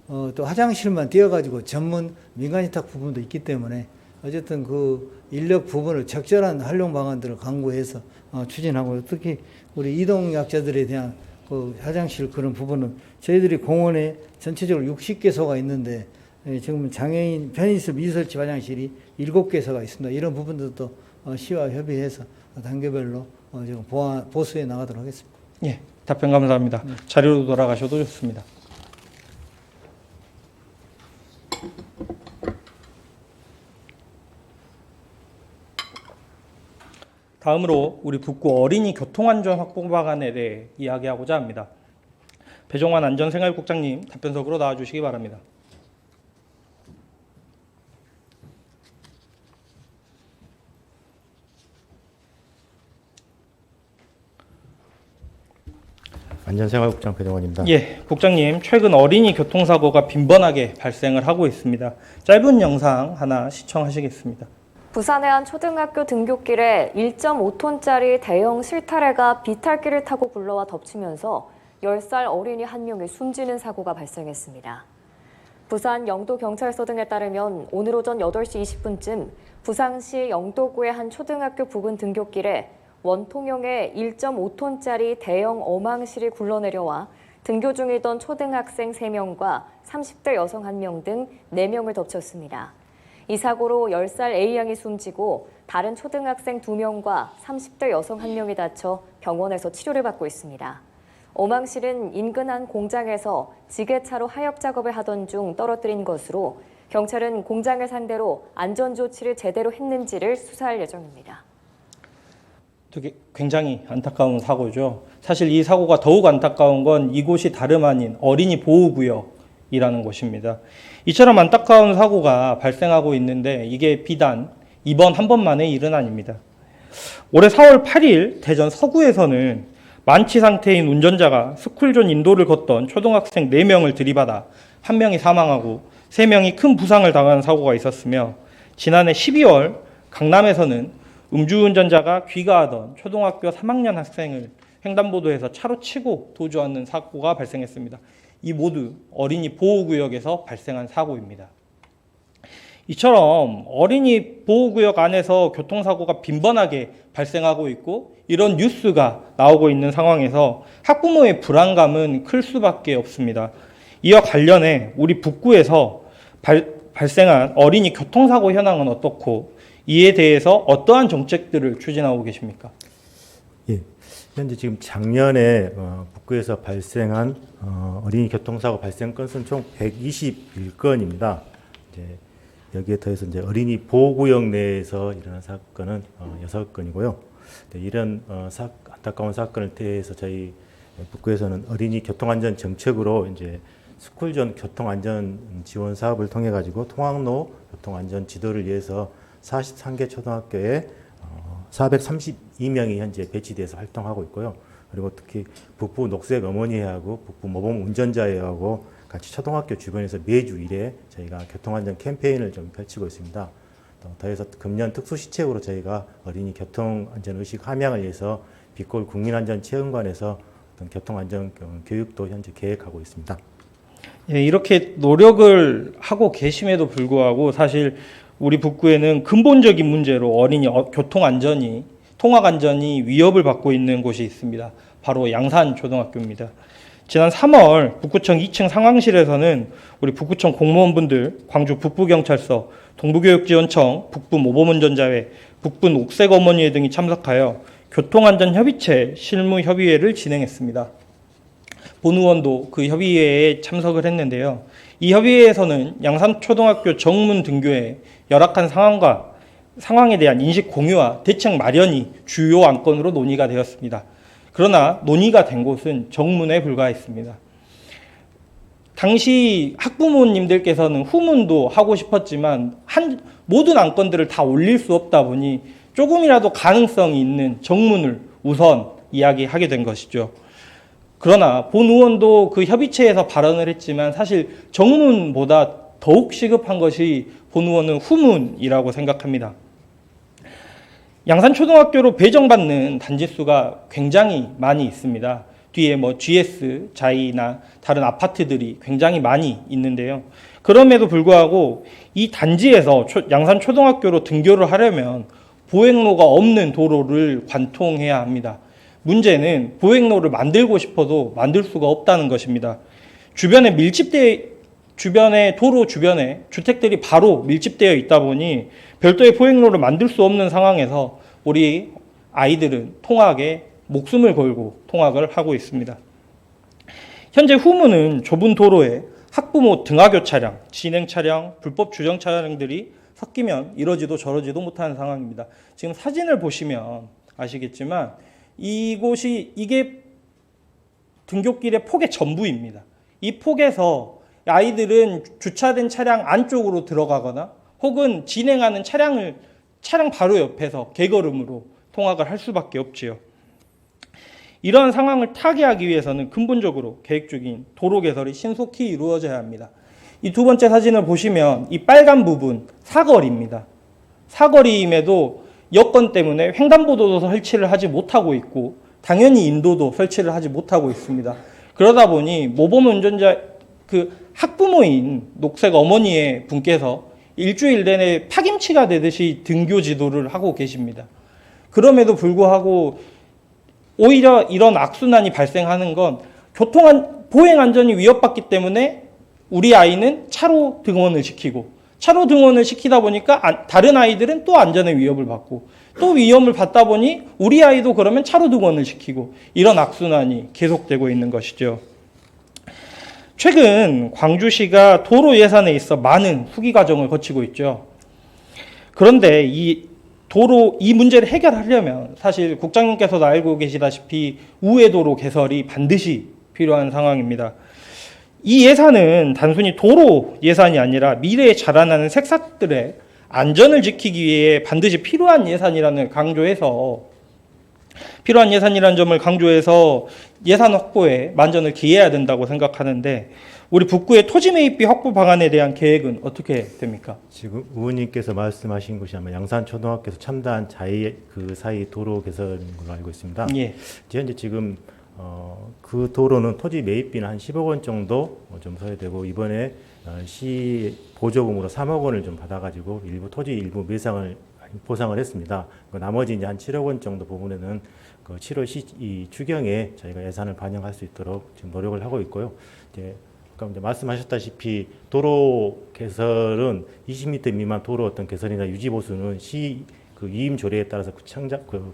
또 화장실만 띄어가지고 전문 민간위탁 부분도 있기 때문에 어쨌든 그 인력 부분을 적절한 활용 방안들을 강구해서 추진하고 특히 우리 이동약자들에 대한 그 화장실 그런 부분은 저희들이 공원에 전체적으로 60개소가 있는데 지금 장애인 편의시설 미설치 화장실이 7개소가 있습니다. 이런 부분들도 시와 협의해서 단계별로 지금 보수해 나가도록 하겠습니다. 예, 답변 감사합니다. 자료로 돌아가셔도 좋습니다. 다음으로 우리 북구 어린이 교통안전 확보 방안에 대해 이야기하고자 합니다. 배종환 안전생활국장님 답변석으로 나와주시기 바랍니다. 안전생활국장 배종원입니다. 예, 국장님 최근 어린이 교통사고가 빈번하게 발생을 하고 있습니다. 짧은 영상 하나 시청하시겠습니다. 부산의 한 초등학교 등굣길에 1.5톤짜리 대형 실타래가 비탈길을 타고 굴러와 덮치면서 10살 어린이 한 명이 숨지는 사고가 발생했습니다. 부산 영도경찰서 등에 따르면 오늘 오전 8시 20분쯤 부산시 영도구의 한 초등학교 부근 등굣길에 원통형의 1.5톤짜리 대형 어망실이 굴러내려와 등교 중이던 초등학생 3명과 30대 여성 1명 등 4명을 덮쳤습니다. 이 사고로 10살 A양이 숨지고 다른 초등학생 2명과 30대 여성 1명이 다쳐 병원에서 치료를 받고 있습니다. 어망실은 인근 한 공장에서 지게차로 하역 작업을 하던 중 떨어뜨린 것으로 경찰은 공장을 상대로 안전조치를 제대로 했는지를 수사할 예정입니다. 굉장히 안타까운 사고죠. 사실 이 사고가 더욱 안타까운 건 이곳이 다름 아닌 어린이 보호구역이라는 곳입니다. 이처럼 안타까운 사고가 발생하고 있는데 이게 비단 이번 한 번만의 일은 아닙니다. 올해 4월 8일 대전 서구에서는 만취 상태인 운전자가 스쿨존 인도를 걷던 초등학생 4명을 들이받아 1명이 사망하고 3명이 큰 부상을 당한 사고가 있었으며 지난해 12월 강남에서는 음주운전자가 귀가하던 초등학교 3학년 학생을 횡단보도에서 차로 치고 도주하는 사고가 발생했습니다. 이 모두 어린이 보호구역에서 발생한 사고입니다. 이처럼 어린이 보호구역 안에서 교통사고가 빈번하게 발생하고 있고 이런 뉴스가 나오고 있는 상황에서 학부모의 불안감은 클 수밖에 없습니다. 이와 관련해 우리 북구에서 발생한 어린이 교통사고 현황은 어떻고 이에 대해서 어떠한 정책들을 추진하고 계십니까? 예, 현재 지금 작년에 북구에서 발생한 어린이 교통사고 발생 건수는 총 121건입니다. 이제 여기에 더해서 이제 어린이 보호구역 내에서 일어난 사건은 6건이고요. 이런 안타까운 사건을 대해서 저희 북구에서는 어린이 교통안전 정책으로 이제 스쿨존 교통안전 지원 사업을 통해 가지고 통학로 교통안전 지도를 위해서 43개 초등학교에 432명이 현재 배치돼서 활동하고 있고요. 그리고 특히 북부 녹색 어머니회하고 북부 모범 운전자회하고 같이 초등학교 주변에서 매주 1회 저희가 교통안전 캠페인을 좀 펼치고 있습니다. 또 더해서 금년 특수시책으로 저희가 어린이 교통안전 의식 함양을 위해서 빛골 국민안전체험관에서 어떤 교통안전 교육도 현재 계획하고 있습니다. 예, 이렇게 노력을 하고 계심에도 불구하고 사실 우리 북구에는 근본적인 문제로 어린이 교통안전이 통학안전이 위협을 받고 있는 곳이 있습니다. 바로 양산초등학교입니다. 지난 3월 북구청 2층 상황실에서는 우리 북구청 공무원분들, 광주 북부경찰서, 동부교육지원청, 북부 모범운전자회, 북부 녹색어머니회 등이 참석하여 교통안전협의체 실무협의회를 진행했습니다. 본 의원도 그 협의회에 참석을 했는데요. 이 협의회에서는 양산초등학교 정문 등교의 열악한 상황에 대한 인식 공유와 대책 마련이 주요 안건으로 논의가 되었습니다. 그러나 논의가 된 곳은 정문에 불과했습니다. 당시 학부모님들께서는 후문도 하고 싶었지만 모든 안건들을 다 올릴 수 없다 보니 조금이라도 가능성이 있는 정문을 우선 이야기하게 된 것이죠. 그러나 본 의원도 그 협의체에서 발언을 했지만 사실 정문보다 더욱 시급한 것이 본 의원은 후문이라고 생각합니다. 양산초등학교로 배정받는 단지 수가 굉장히 많이 있습니다. 뒤에 GS, 자이나 다른 아파트들이 굉장히 많이 있는데요. 그럼에도 불구하고 이 단지에서 양산초등학교로 등교를 하려면 보행로가 없는 도로를 관통해야 합니다. 문제는 보행로를 만들고 싶어도 만들 수가 없다는 것입니다. 주변에 도로 주변에 주택들이 바로 밀집되어 있다 보니 별도의 보행로를 만들 수 없는 상황에서 우리 아이들은 통학에 목숨을 걸고 통학을 하고 있습니다. 현재 후문은 좁은 도로에 학부모 등하교 차량, 진행 차량, 불법 주정 차량들이 섞이면 이러지도 저러지도 못하는 상황입니다. 지금 사진을 보시면 아시겠지만 이게 등굣길의 폭의 전부입니다. 이 폭에서 아이들은 주차된 차량 안쪽으로 들어가거나 혹은 진행하는 차량 바로 옆에서 개걸음으로 통학을 할 수밖에 없지요. 이러한 상황을 타개하기 위해서는 근본적으로 계획 중인 도로 개설이 신속히 이루어져야 합니다. 이 두 번째 사진을 보시면 이 빨간 부분 사거리입니다. 사거리임에도 여건 때문에 횡단보도도 설치를 하지 못하고 있고 당연히 인도도 설치를 하지 못하고 있습니다. 그러다 보니 모범운전자 학부모인 녹색 어머니의 분께서 일주일 내내 파김치가 되듯이 등교 지도를 하고 계십니다. 그럼에도 불구하고 오히려 이런 악순환이 발생하는 건 보행 안전이 위협받기 때문에 우리 아이는 차로 등원을 시키다 보니까 다른 아이들은 또 안전의 위협을 받고 또 위험을 받다 보니 우리 아이도 그러면 차로 등원을 시키고 이런 악순환이 계속되고 있는 것이죠. 최근 광주시가 도로 예산에 있어 많은 후기 과정을 거치고 있죠. 그런데 이 문제를 해결하려면 사실 국장님께서도 알고 계시다시피 우회도로 개설이 반드시 필요한 상황입니다. 이 예산은 단순히 도로 예산이 아니라 미래에 자라나는 새싹들의 안전을 지키기 위해 반드시 필요한 예산이라는 점을 강조해서 예산 확보에 만전을 기해야 된다고 생각하는데 우리 북구의 토지 매입비 확보 방안에 대한 계획은 어떻게 됩니까? 지금 의원님께서 말씀하신 것이 아마 양산초등학교에서 첨단 자이 그 사이 도로 개설인 걸로 알고 있습니다. 예. 현재 지금 그 도로는 토지 매입비는 한 10억 원 정도 좀 소요되고 이번에 시 보조금으로 3억 원을 좀 받아가지고 일부 토지 일부 매상을 보상을 했습니다. 그 나머지 이제 한 7억 원 정도 부분에는 그 7월 이 추경에 저희가 예산을 반영할 수 있도록 지금 노력을 하고 있고요. 이제 아까 이제 말씀하셨다시피 도로 개설은 20m 미만 도로 어떤 개설이나 유지 보수는 시 그 이임 조례에 따라서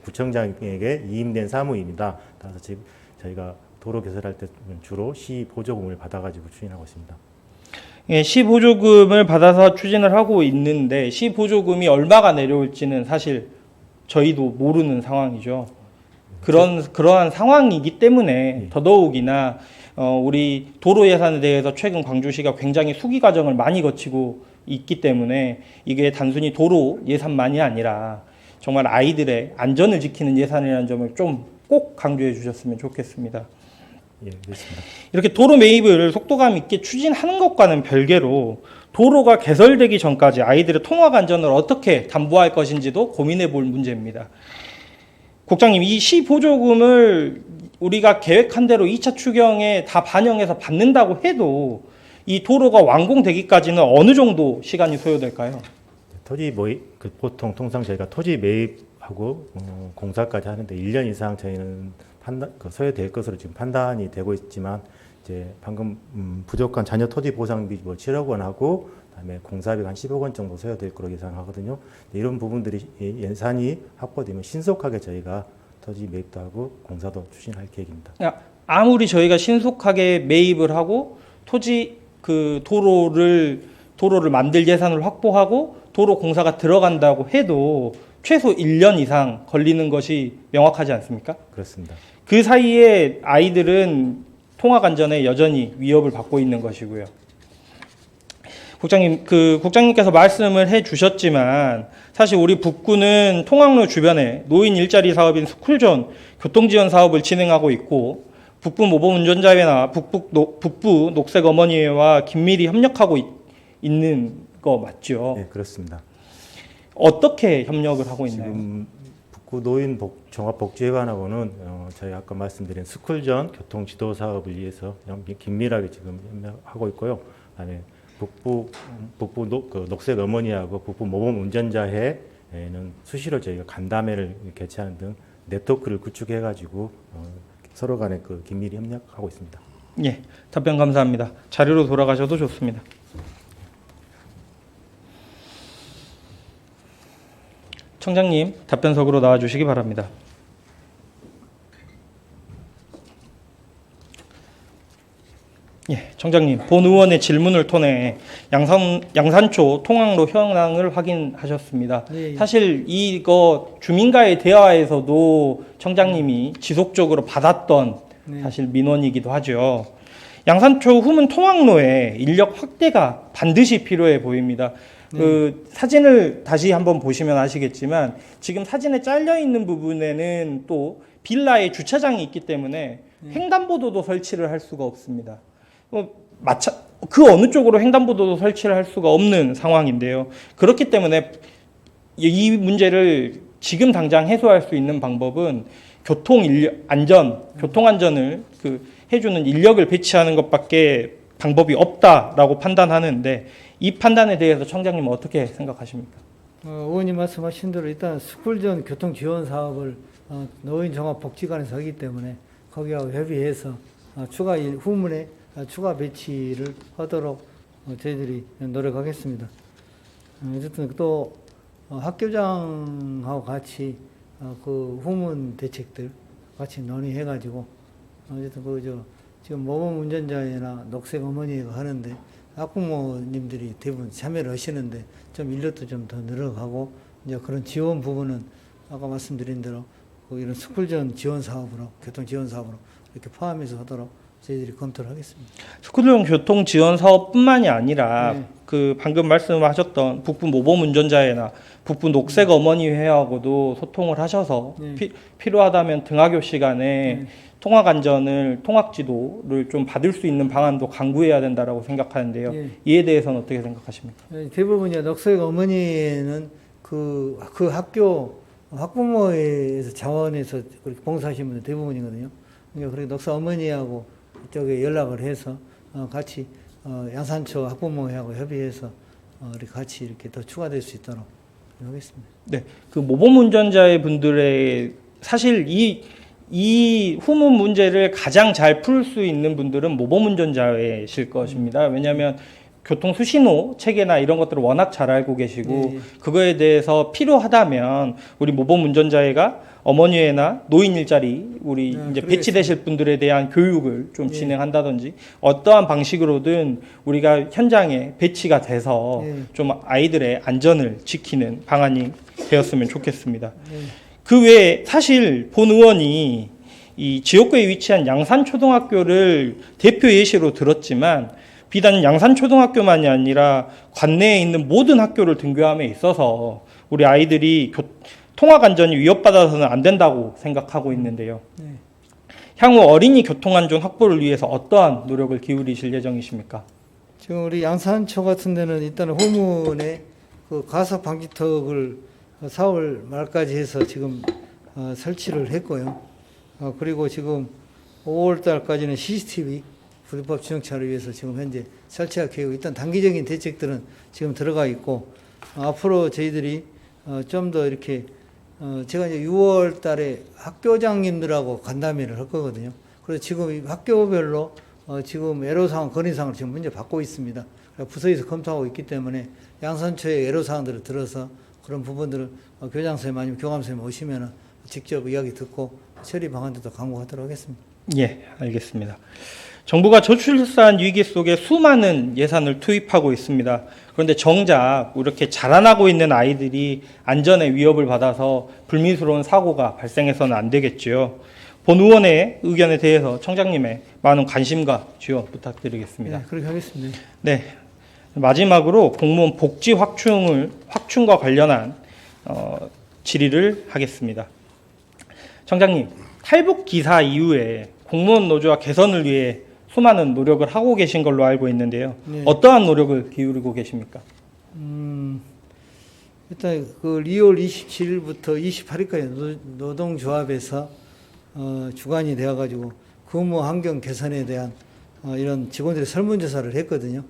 구청장에게 이임된 사무입니다. 따라서 지금 저희가 도로 개설할 때 주로 시 보조금을 받아가지고 추진하고 있습니다. 예, 시 보조금을 받아서 추진을 하고 있는데 시 보조금이 얼마가 내려올지는 사실 저희도 모르는 상황이죠. 그러한 상황이기 때문에 더더욱이나 우리 도로 예산에 대해서 최근 광주시가 굉장히 수기 과정을 많이 거치고 있기 때문에 이게 단순히 도로 예산만이 아니라 정말 아이들의 안전을 지키는 예산이라는 점을 좀 꼭 강조해 주셨으면 좋겠습니다. 예, 그렇습니다. 이렇게 도로 매입을 속도감 있게 추진하는 것과는 별개로 도로가 개설되기 전까지 아이들의 통학 안전을 어떻게 담보할 것인지도 고민해 볼 문제입니다. 국장님, 이 시 보조금을 우리가 계획한 대로 2차 추경에 다 반영해서 받는다고 해도 이 도로가 완공되기까지는 어느 정도 시간이 소요될까요? 토지 매입, 보통 통상 저희가 토지 매입하고 공사까지 하는데 1년 이상 저희는 소요될 것으로 지금 판단이 되고 있지만 이제 방금 부족한 잔여 토지 보상비 7억 원하고 그다음에 공사비가 한 10억 원 정도 소요될 거로 예상하거든요. 이런 부분들이 예산이 확보되면 신속하게 저희가 토지 매입도 하고 공사도 추진할 계획입니다. 아무리 저희가 신속하게 매입을 하고 토지 도로를 만들 예산을 확보하고 도로 공사가 들어간다고 해도 최소 1년 이상 걸리는 것이 명확하지 않습니까? 그렇습니다. 그 사이에 아이들은 통학 안전에 여전히 위협을 받고 있는 것이고요. 국장님, 국장님께서 말씀을 해 주셨지만 사실 우리 북구는 통학로 주변에 노인 일자리 사업인 스쿨존 교통지원 사업을 진행하고 있고 북부 모범 운전자회나 북부 녹색 어머니회와 긴밀히 협력하고 있는 거 맞죠? 네, 그렇습니다. 어떻게 협력을 하고 있나요? 지금 북구 노인 종합복지회관하고는 저희 아까 말씀드린 스쿨전 교통 지도 사업을 위해서 긴밀하게 지금 협력하고 있고요. 그다음에 북부 녹색 어머니하고 북부 모범 운전자회는 수시로 저희가 간담회를 개최하는 등 네트워크를 구축해가지고 서로 간에 긴밀히 협력하고 있습니다. 예, 답변 감사합니다. 자료로 돌아가셔도 좋습니다. 청장님, 답변석으로 나와주시기 바랍니다. 예, 청장님, 본 의원의 질문을 통해 양산초 통학로 현황을 확인하셨습니다. 예. 사실 이거 주민과의 대화에서도 청장님이 지속적으로 받았던 사실 민원이기도 하죠. 양산초 후문 통학로에 인력 확대가 반드시 필요해 보입니다. 그 사진을 다시 한번 보시면 아시겠지만 지금 사진에 잘려 있는 부분에는 또 빌라의 주차장이 있기 때문에 횡단보도도 설치를 할 수가 없습니다. 그 어느 쪽으로 횡단보도도 설치를 할 수가 없는 상황인데요. 그렇기 때문에 이 문제를 지금 당장 해소할 수 있는 방법은 교통안전을 해주는 인력을 배치하는 것밖에 방법이 없다라고 판단하는데 이 판단에 대해서 청장님은 어떻게 생각하십니까? 의원님 말씀하신 대로 일단 스쿨전 교통 지원 사업을 노인 종합복지관에서 하기 때문에 거기하고 협의해서 후문에 추가 배치를 하도록 저희들이 노력하겠습니다. 어쨌든 또 학교장하고 같이 그 후문 대책들 같이 논의해가지고 어쨌든 지금 모범 운전자회나 녹색 어머니가 하는데 학부모님들이 대부분 참여를 하시는데 좀 인력도 좀 더 늘어가고 이제 그런 지원 부분은 아까 말씀드린 대로 이런 스쿨전 지원 사업으로 교통 지원 사업으로 이렇게 포함해서 하도록 저희들이 검토를 하겠습니다. 스쿨용 교통 지원 사업뿐만이 아니라 그 방금 말씀하셨던 북부 모범 운전자회나 북부 녹색 어머니회하고도 소통을 하셔서 필요하다면 등하교 시간에 통학지도를 좀 받을 수 있는 방안도 강구해야 된다라고 생각하는데요. 이에 대해서는 어떻게 생각하십니까? 대부분 이제 녹색 어머니는 그 학교 학부모에서 자원에서 그렇게 봉사하시는 분들 대부분이거든요. 그러니까 그렇게 녹색 어머니하고 이쪽에 연락을 해서 같이 양산초 학부모회하고 협의해서 이렇게 같이 이렇게 더 추가될 수 있도록 하겠습니다. 네, 그 모범 운전자의 분들의 사실 이 후문 문제를 가장 잘 풀 수 있는 분들은 모범 운전자이실 것입니다. 왜냐하면 교통 수신호 체계나 이런 것들을 워낙 잘 알고 계시고 그거에 대해서 필요하다면 우리 모범 운전자회가 어머니회나 노인 일자리 우리 이제 배치되실 분들에 대한 교육을 좀 진행한다든지 어떠한 방식으로든 우리가 현장에 배치가 돼서 좀 아이들의 안전을 지키는 방안이 되었으면 좋겠습니다. 그 외에 사실 본 의원이 이 지역구에 위치한 양산초등학교를 대표 예시로 들었지만 비단 양산초등학교만이 아니라 관내에 있는 모든 학교를 등교함에 있어서 우리 아이들이 통학 안전이 위협받아서는 안 된다고 생각하고 있는데요. 향후 어린이 교통안전 확보를 위해서 어떠한 노력을 기울이실 예정이십니까? 지금 우리 양산초 같은 데는 일단 후문에 그 가석 방지턱을 4월 말까지 해서 지금 설치를 했고요. 그리고 지금 5월 달까지는 CCTV 불법 주정차를 위해서 지금 현재 설치가 계획, 일단 단기적인 대책들은 지금 들어가 있고, 앞으로 저희들이 좀 더 이렇게, 제가 이제 6월 달에 학교장님들하고 간담회를 할 거거든요. 그래서 지금 이 학교별로 지금 애로사항, 건의사항을 지금 문제 받고 있습니다. 부서에서 검토하고 있기 때문에 양산초의 애로사항들을 들어서 그런 부분들을 교장선생님 아니면 교감선생님 오시면 직접 이야기 듣고 처리 방안들도 강구하도록 하겠습니다. 예, 알겠습니다. 정부가 저출산 위기 속에 수많은 예산을 투입하고 있습니다. 그런데 정작 이렇게 자라나고 있는 아이들이 안전에 위협을 받아서 불미스러운 사고가 발생해서는 안 되겠지요. 본 의원의 의견에 대해서 청장님의 많은 관심과 지원 부탁드리겠습니다. 네, 그렇게 하겠습니다. 네, 마지막으로 공무원 복지 확충과 관련한 질의를 하겠습니다. 청장님, 탈북 기사 이후에 공무원 노조와 개선을 위해 수많은 노력을 하고 계신 걸로 알고 있는데요. 어떠한 노력을 기울이고 계십니까? 일단 그 2월 27일부터 28일까지 노동조합에서 주관이 되어가지고 근무 환경 개선에 대한 이런 직원들의 설문조사를 했거든요.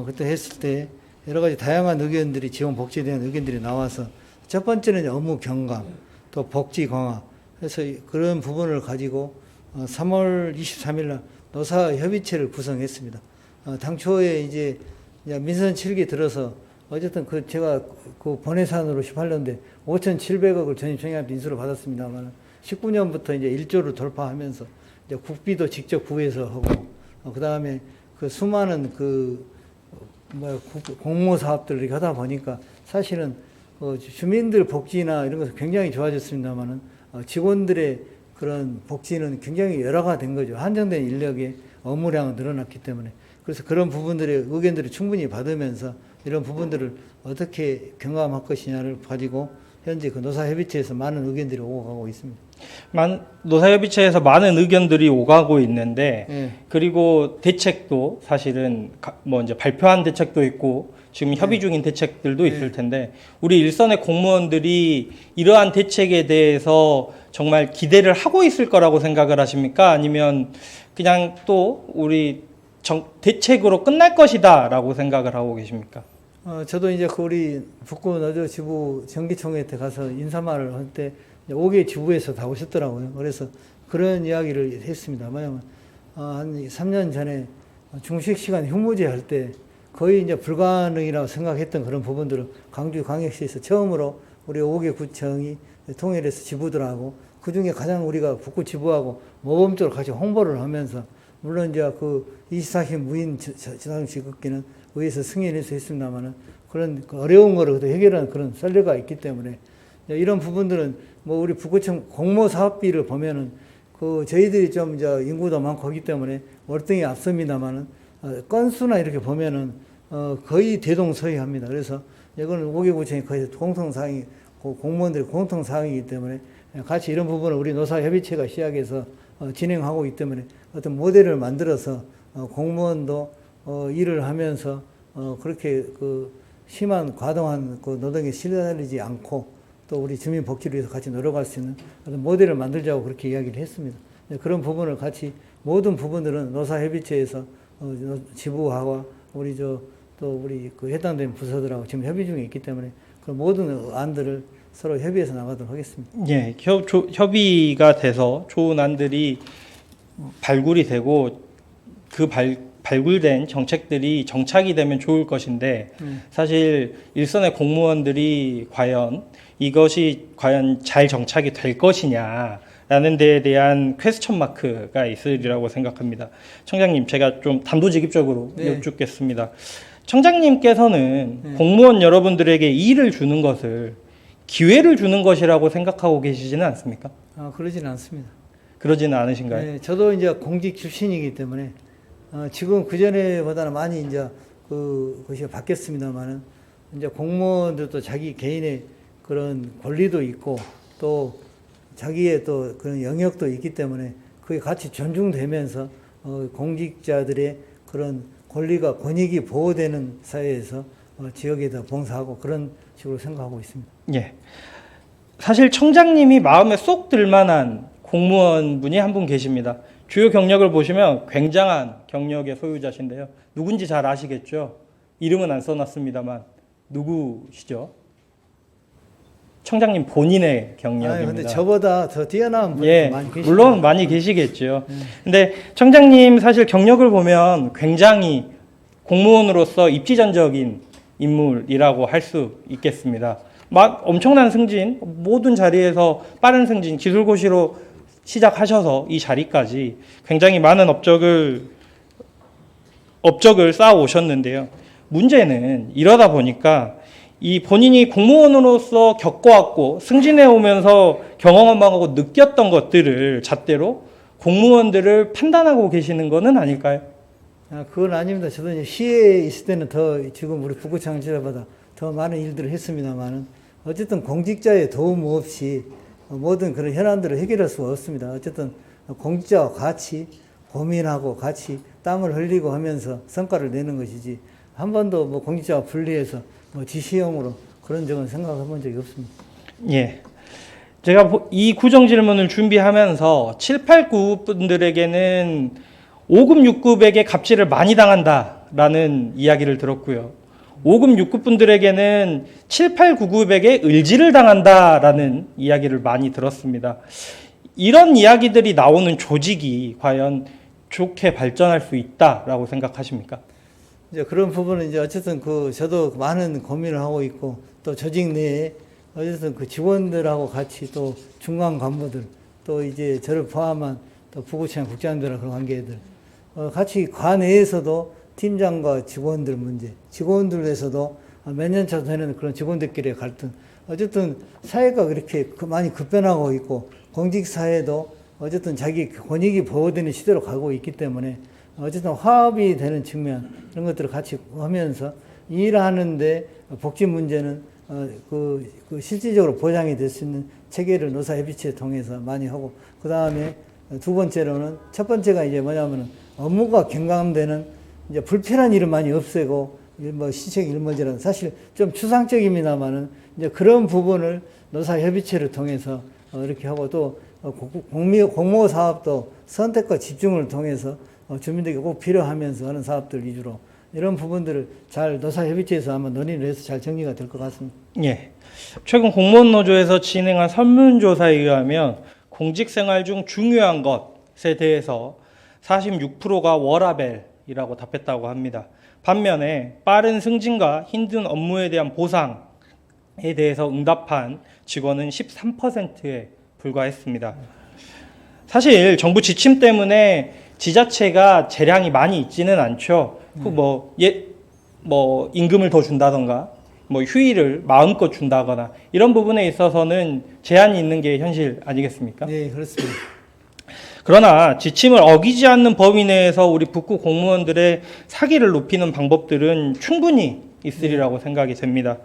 그때 했을 때 여러 가지 다양한 의견들이 지원 복지에 대한 의견들이 나와서 첫 번째는 업무 경감, 또 복지 강화. 그래서 그런 부분을 가지고 3월 23일 날 노사협의체를 구성했습니다. 당초에 이제 민선 7기 들어서 어쨌든 제가 그 번외산으로 18년대 5,700억을 전임 총리한테 인수를 받았습니다만 19년부터 이제 1조를 돌파하면서 이제 국비도 직접 구해서 하고 그 다음에 그 수많은 공모 사업들을 이렇게 하다 보니까 사실은 주민들 복지나 이런 것은 굉장히 좋아졌습니다만은 직원들의 그런 복지는 굉장히 열화가 된 거죠. 한정된 인력의 업무량은 늘어났기 때문에. 그래서 그런 부분들의 의견들을 충분히 받으면서 이런 부분들을 어떻게 경감할 것이냐를 가지고 현재 그 노사협의체에서 많은 의견들이 오고 가고 있습니다. 노사협의체에서 많은 의견들이 오가고 있는데 그리고 대책도 사실은 뭐 이제 발표한 대책도 있고 지금 협의 중인 대책들도 있을 텐데 우리 일선의 공무원들이 이러한 대책에 대해서 정말 기대를 하고 있을 거라고 생각을 하십니까? 아니면 그냥 또 우리 대책으로 끝날 것이다라고 생각을 하고 계십니까? 저도 이제 우리 북구 노조 지부 정기총회 때 가서 인사말을 할 때 5개 지부에서 다 오셨더라고요. 그래서 그런 이야기를 했습니다. 뭐냐면 한 3년 전에 중식 시간 휴무제 할 때 거의 이제 불가능이라고 생각했던 그런 부분들을 광주광역시에서 처음으로 우리 5개 구청이 통일해서 지부들하고 그 중에 가장 우리가 북구 지부하고 모범적으로 같이 홍보를 하면서 물론 이제 그 24시 무인 지상 지급기는 의회에서 승인해서 했습니다만은 그런 어려운 거를 해결하는 그런 썰례가 있기 때문에 이런 부분들은 뭐 우리 북구청 공모 사업비를 보면은 그 저희들이 좀 이제 인구도 많고 하기 때문에 월등히 앞섭니다만은 건수나 이렇게 보면은 거의 대동소이합니다. 그래서 이거는 5개구청이 거의 공통사항이 공무원들의 공통사항이기 때문에 같이 이런 부분을 우리 노사협의체가 시작해서 진행하고 있기 때문에 어떤 모델을 만들어서 공무원도 일을 하면서 그렇게 그 심한 과도한 그 노동에 시달리지 않고 또 우리 주민 복지를 위해서 같이 노력할 수 있는 어떤 모델을 만들자고 그렇게 이야기를 했습니다. 그런 부분을 같이 모든 부분들은 노사협의체에서 지부와 우리 또 우리 그 해당된 부서들하고 지금 협의 중에 있기 때문에 그 모든 안들을 서로 협의해서 나가도록 하겠습니다. 예, 협의가 돼서 좋은 안들이 발굴이 되고 그 발굴된 정책들이 정착이 되면 좋을 것인데 사실 일선의 공무원들이 과연 이것이 과연 잘 정착이 될 것이냐라는 데에 대한 퀘스천 마크가 있으리라고 생각합니다. 청장님, 제가 좀 단도직입적으로 여쭙겠습니다. 청장님께서는 공무원 여러분들에게 일을 주는 것을 기회를 주는 것이라고 생각하고 계시지는 않습니까? 그러지는 않습니다. 그러지는 않으신가요? 네, 저도 이제 공직 출신이기 때문에 지금 그 전에보다는 많이 이제 그것이 바뀌었습니다만은 이제 공무원들도 자기 개인의 그런 권리도 있고 또 자기의 또 그런 영역도 있기 때문에 그게 같이 존중되면서 공직자들의 그런 권리가 권익이 보호되는 사회에서 지역에다 봉사하고 그런 식으로 생각하고 있습니다. 예. 사실 청장님이 마음에 쏙 들만한 공무원분이 한 분 계십니다. 주요 경력을 보시면 굉장한 경력의 소유자신데요. 누군지 잘 아시겠죠? 이름은 안 써놨습니다만 누구시죠? 청장님 본인의 경력입니다. 근데 저보다 더 뛰어난 분이 많이 계시죠. 물론 많이 계시겠죠. 근데 청장님 사실 경력을 보면 굉장히 공무원으로서 입지전적인 인물이라고 할 수 있겠습니다. 막 엄청난 승진, 모든 자리에서 빠른 승진, 기술고시로 시작하셔서 이 자리까지 굉장히 많은 업적을 쌓아 오셨는데요. 문제는 이러다 보니까 이 본인이 공무원으로서 겪어왔고 승진해 오면서 경험하고 느꼈던 것들을 잣대로 공무원들을 판단하고 계시는 것은 아닐까요? 그건 아닙니다. 저도 이제 시에 있을 때는 더 지금 우리 북구청 지사보다 더 많은 일들을 했습니다만은 어쨌든 공직자의 도움 없이 모든 그런 현안들을 해결할 수가 없습니다. 어쨌든 공직자와 같이 고민하고 같이 땀을 흘리고 하면서 성과를 내는 것이지 한 번도 뭐 공직자와 분리해서 뭐 지시형으로 그런 적은 생각해 본 적이 없습니다. 예. 제가 이 구정 질문을 준비하면서 7, 8구 분들에게는 5급, 6급에게 갑질을 많이 당한다라는 이야기를 들었고요. 5급, 6급 분들에게는 7, 8, 9급에게 을지를 당한다라는 이야기를 많이 들었습니다. 이런 이야기들이 나오는 조직이 과연 좋게 발전할 수 있다라고 생각하십니까? 이제 그런 부분은 이제 어쨌든 저도 많은 고민을 하고 있고 또 조직 내에 어쨌든 그 직원들하고 같이 또 중간 간부들 또 이제 저를 포함한 또 부구청 국장들하고 그런 관계들 같이 관내에서도 팀장과 직원들 문제, 직원들에서도 몇 년 차 되는 그런 직원들끼리의 갈등. 어쨌든 사회가 그렇게 많이 급변하고 있고 공직사회도 어쨌든 자기 권익이 보호되는 시대로 가고 있기 때문에 어쨌든 화합이 되는 측면 이런 것들을 같이 하면서 일하는데 복지 문제는 실질적으로 보장이 될 수 있는 체계를 노사협의체 통해서 많이 하고 그 다음에 두 번째로는 첫 번째가 이제 뭐냐면은 업무가 경감되는 이제 불필요한 일을 많이 없애고 뭐 시책 일몰제라는 사실 좀 추상적입니다만은 이제 그런 부분을 노사협의체를 통해서 이렇게 하고 또 공모 사업도 선택과 집중을 통해서 주민들에게 꼭 필요하면서 하는 사업들 위주로 이런 부분들을 잘 노사협의체에서 아마 논의를 해서 잘 정리가 될 것 같습니다. 예. 최근 공무원 노조에서 진행한 설문조사에 의하면 공직생활 중 중요한 것에 대해서 46%가 워라밸이라고 답했다고 합니다. 반면에 빠른 승진과 힘든 업무에 대한 보상에 대해서 응답한 직원은 13%에 불과했습니다. 사실 정부 지침 때문에 지자체가 재량이 많이 있지는 않죠. 임금을 더 준다던가, 휴일을 마음껏 준다거나 이런 부분에 있어서는 제한이 있는 게 현실 아니겠습니까? 네, 그렇습니다. 그러나 지침을 어기지 않는 범위 내에서 우리 북구 공무원들의 사기를 높이는 방법들은 충분히 있으리라고 생각이 됩니다.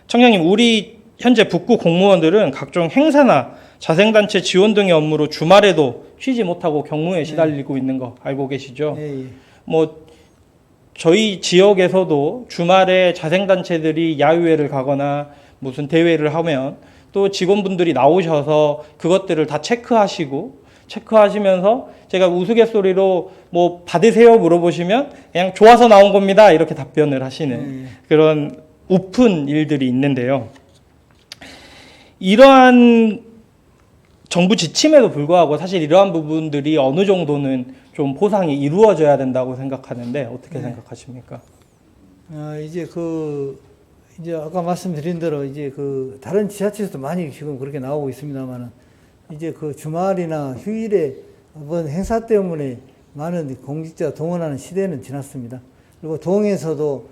청장님, 우리 현재 북구 공무원들은 각종 행사나 자생단체 지원 등의 업무로 주말에도 쉬지 못하고 경무에 시달리고 있는 거 알고 계시죠? 예, 예. 뭐 저희 지역에서도 주말에 자생단체들이 야유회를 가거나 무슨 대회를 하면 또 직원분들이 나오셔서 그것들을 다 체크하시면서 제가 우스갯소리로 뭐 받으세요 물어보시면 그냥 좋아서 나온 겁니다 이렇게 답변을 하시는 그런 우픈 일들이 있는데요. 이러한 정부 지침에도 불구하고 사실 이러한 부분들이 어느 정도는 좀 보상이 이루어져야 된다고 생각하는데 어떻게 생각하십니까? 이제 아까 말씀드린 대로 이제 다른 지자체에서도 많이 지금 그렇게 나오고 있습니다만은 이제 주말이나 휴일에 이번 행사 때문에 많은 공직자 동원하는 시대는 지났습니다. 그리고 동에서도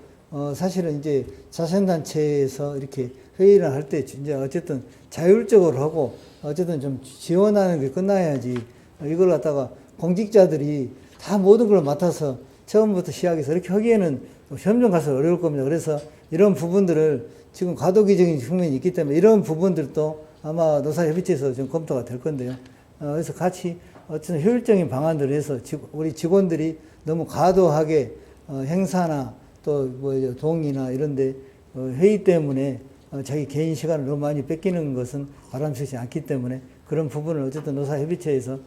사실은 이제 자생단체에서 이렇게 회의를 할 때 이제 어쨌든 자율적으로 하고 어쨌든 좀 지원하는 게 끝나야지 이걸 갖다가 공직자들이 다 모든 걸 맡아서 처음부터 시작해서 이렇게 하기에는 점점 갈수록 어려울 겁니다. 그래서 이런 부분들을 지금 과도기적인 측면이 있기 때문에 이런 부분들도 아마 노사협의체에서 좀 검토가 될 건데요. 그래서 같이 어떤 효율적인 방안들을 해서 우리 직원들이 너무 과도하게 행사나 또 뭐 동이나 이런데 회의 때문에 자기 개인 시간을 너무 많이 뺏기는 것은 바람직하지 않기 때문에 그런 부분을 어쨌든 노사협의체에서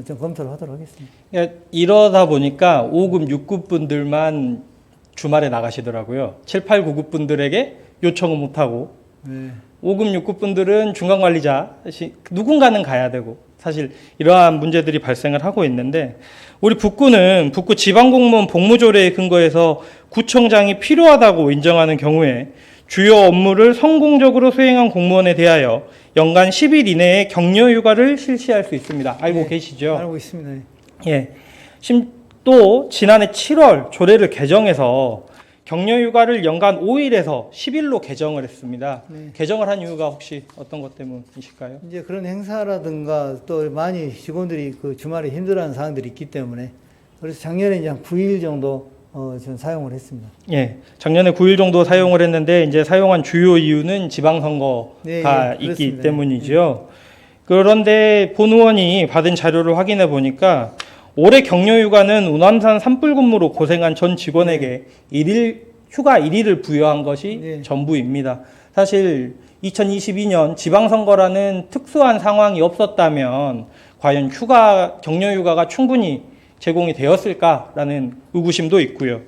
좀 검토를 하도록 하겠습니다. 그러니까 이러다 보니까 5급, 6급 분들만 주말에 나가시더라고요. 7, 8, 9급 분들에게 요청을 못하고 5급, 6급 분들은 중간관리자 누군가는 가야 되고 사실 이러한 문제들이 발생을 하고 있는데 우리 북구는 북구 지방공무원 복무조례에 근거해서 구청장이 필요하다고 인정하는 경우에 주요 업무를 성공적으로 수행한 공무원에 대하여 연간 10일 이내에 격려휴가를 실시할 수 있습니다. 알고 계시죠? 알고 있습니다. 예. 또 지난해 7월 조례를 개정해서 격려휴가를 연간 5일에서 10일로 개정을 했습니다. 개정을 한 이유가 혹시 어떤 것 때문이실까요? 이제 그런 행사라든가 또 많이 직원들이 주말에 힘들어하는 사항들이 있기 때문에 그래서 작년에 이제 한 9일 정도 전 사용을 했습니다. 예, 작년에 9일 정도 사용을 했는데 이제 사용한 주요 이유는 지방선거가 있기 그렇습니다. 때문이죠. 그런데 본 의원이 받은 자료를 확인해 보니까 올해 격려휴가는 운암산 산불 근무로 고생한 전 직원에게 휴가 1일을 부여한 것이 전부입니다. 사실 2022년 지방선거라는 특수한 상황이 없었다면 과연 격려휴가가 충분히 제공이 되었을까라는 의구심도 있고요.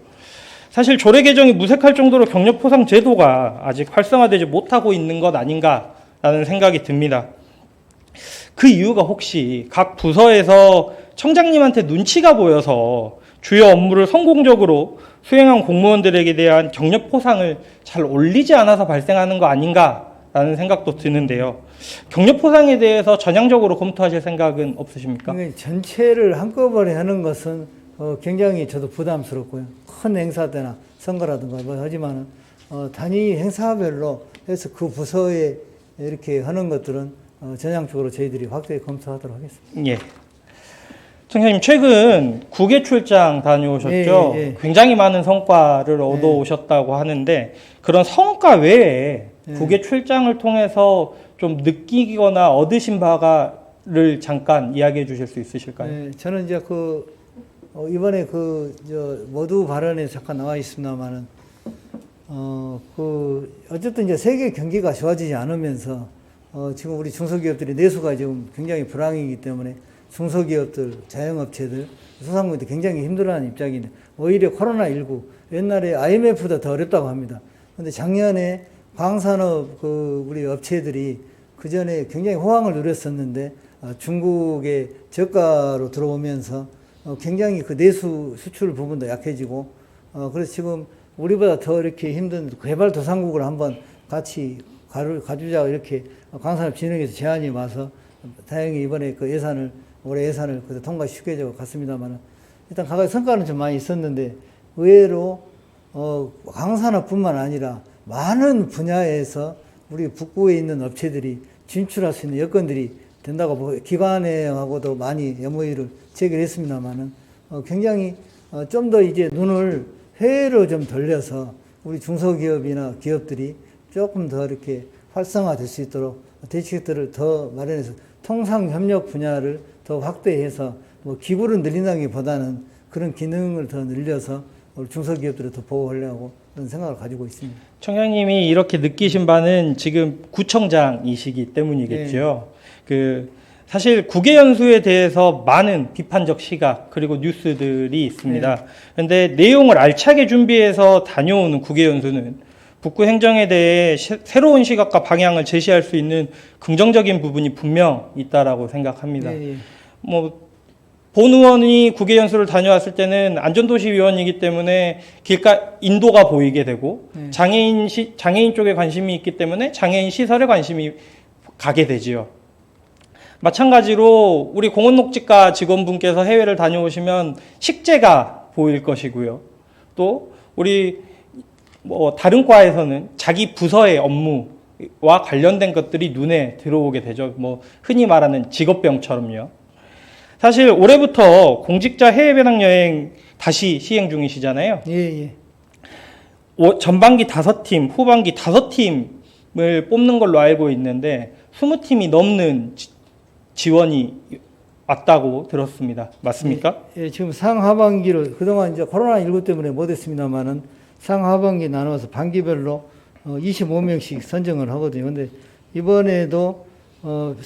사실 조례 개정이 무색할 정도로 격려포상 제도가 아직 활성화되지 못하고 있는 것 아닌가라는 생각이 듭니다. 그 이유가 혹시 각 부서에서 청장님한테 눈치가 보여서 주요 업무를 성공적으로 수행한 공무원들에게 대한 격려포상을 잘 올리지 않아서 발생하는 거 아닌가라는 생각도 드는데요. 격려포상에 대해서 전향적으로 검토하실 생각은 없으십니까? 그러니까 전체를 한꺼번에 하는 것은 굉장히 저도 부담스럽고요. 큰 행사 때나 선거라든가 뭐 하지만은 단위 행사별로 해서 그 부서에 이렇게 하는 것들은 전향적으로 저희들이 확대해 검토하도록 하겠습니다. 예. 청장님 최근 국외 출장 다녀오셨죠? 예. 굉장히 많은 성과를 얻어오셨다고 하는데 그런 성과 외에 국외 출장을 통해서 좀 느끼거나 얻으신 바를 잠깐 이야기해 주실 수 있으실까요? 네, 저는 이제 이번에 모두 발언에 잠깐 나와 있습니다만은 어쨌든 이제 세계 경기가 좋아지지 않으면서 지금 우리 중소기업들이 내수가 지금 굉장히 불황이기 때문에 중소기업들, 자영업체들, 소상공인들 굉장히 힘들어하는 입장인데 오히려 코로나19 옛날에 IMF보다 더 어렵다고 합니다. 그런데 작년에 광산업 우리 업체들이 그 전에 굉장히 호황을 누렸었는데 중국의 저가로 들어오면서 굉장히 내수 수출 부분도 약해지고 그래서 지금 우리보다 더 이렇게 힘든 개발도상국을 한번 같이 가주자 이렇게 광산업 진흥에서 제안이 와서 다행히 이번에 올해 예산을 통과시켜져 갔습니다만 일단 각각 성과는 좀 많이 있었는데 의외로 광산업뿐만 아니라 많은 분야에서 우리 북구에 있는 업체들이 진출할 수 있는 여건들이 된다고 보고 기관하고도 많이 MOU를 체결했습니다만은 굉장히 좀 더 이제 눈을 해외로 좀 돌려서 우리 중소기업이나 기업들이 조금 더 이렇게 활성화될 수 있도록 대책들을 더 마련해서 통상협력 분야를 더 확대해서 뭐 기부를 늘린다기보다는 그런 기능을 더 늘려서 우리 중소기업들을 더 보호하려고 그런 생각을 가지고 있습니다. 청장님이 이렇게 느끼신 바는 지금 구청장이시기 때문이겠죠. 사실 국외연수에 대해서 많은 비판적 시각 그리고 뉴스들이 있습니다. 그런데 내용을 알차게 준비해서 다녀오는 국외연수는 북구 행정에 대해 새로운 시각과 방향을 제시할 수 있는 긍정적인 부분이 분명 있다라고 생각합니다. 뭐 본 의원이 국외연수를 다녀왔을 때는 안전도시위원이기 때문에 길가 인도가 보이게 되고 장애인 쪽에 관심이 있기 때문에 장애인 시설에 관심이 가게 되지요. 마찬가지로 우리 공원녹지과 직원분께서 해외를 다녀오시면 식재가 보일 것이고요. 또 우리 뭐 다른 과에서는 자기 부서의 업무와 관련된 것들이 눈에 들어오게 되죠. 뭐 흔히 말하는 직업병처럼요. 사실 올해부터 공직자 해외 배낭 여행 다시 시행 중이시잖아요. 예. 전반기 5팀, 후반기 5팀을 뽑는 걸로 알고 있는데 20팀이 넘는 지원이 왔다고 들었습니다. 맞습니까? 예, 지금 상하반기로 그동안 이제 코로나19 때문에 못했습니다만은 상하반기 나눠서 반기별로 25명씩 선정을 하거든요. 근데 이번에도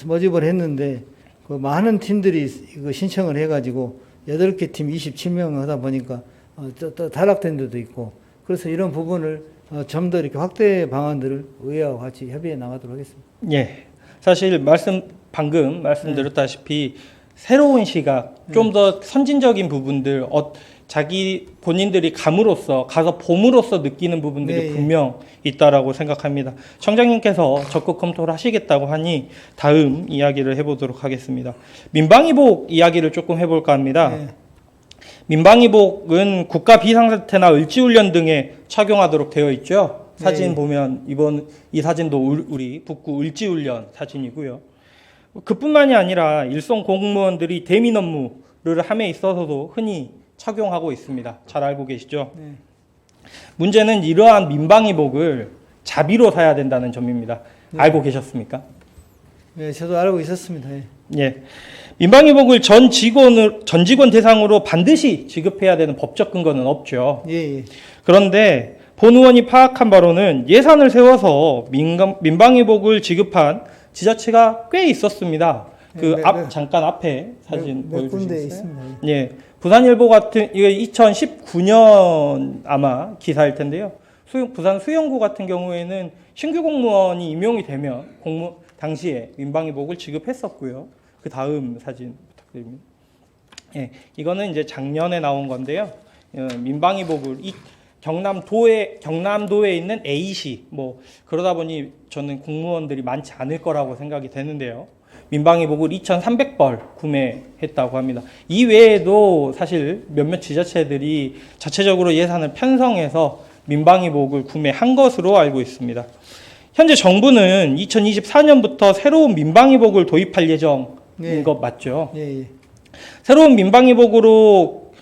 모집을 했는데 그 많은 팀들이 이거 신청을 해가지고 8개 팀 27명 하다 보니까 또 탈락된 데도 있고 그래서 이런 부분을 좀 더 이렇게 확대 방안들을 의회와 같이 협의해 나가도록 하겠습니다. 예. 사실 방금 말씀드렸다시피 새로운 시각, 좀 더 선진적인 부분들, 본인들이 가서 봄으로써 느끼는 부분들이 분명 있다라고 생각합니다. 청장님께서 적극 검토를 하시겠다고 하니 다음 이야기를 해보도록 하겠습니다. 민방위복 이야기를 조금 해볼까 합니다. 민방위복은 국가 비상사태나 을지훈련 등에 착용하도록 되어 있죠. 사진 보면 이 사진도 우리 북구 을지훈련 사진이고요. 그뿐만이 아니라 일선 공무원들이 대민 업무를 함에 있어서도 흔히 착용하고 있습니다. 잘 알고 계시죠? 문제는 이러한 민방위복을 자비로 사야 된다는 점입니다. 알고 계셨습니까? 네, 저도 알고 있었습니다. 예. 민방위복을 전 직원 대상으로 반드시 지급해야 되는 법적 근거는 없죠. 예. 그런데 본 의원이 파악한 바로는 예산을 세워서 민방위복을 지급한 지자체가 꽤 있었습니다. 잠깐 앞에 사진 몇 군데 보여주시겠어요? 있습니다. 예. 부산일보 같은, 이게 2019년 아마 기사일 텐데요. 부산 수영구 같은 경우에는 신규 공무원이 임용이 되면 당시에 민방위복을 지급했었고요. 그 다음 사진 부탁드립니다. 예. 이거는 이제 작년에 나온 건데요. 민방위복을 경남도에 있는 A시, 그러다 보니 저는 공무원들이 많지 않을 거라고 생각이 되는데요. 민방위복을 2,300벌 구매했다고 합니다. 이 외에도 사실 몇몇 지자체들이 자체적으로 예산을 편성해서 민방위복을 구매한 것으로 알고 있습니다. 현재 정부는 2024년부터 새로운 민방위복을 도입할 예정인 것 맞죠? 예. 새로운 민방위복으로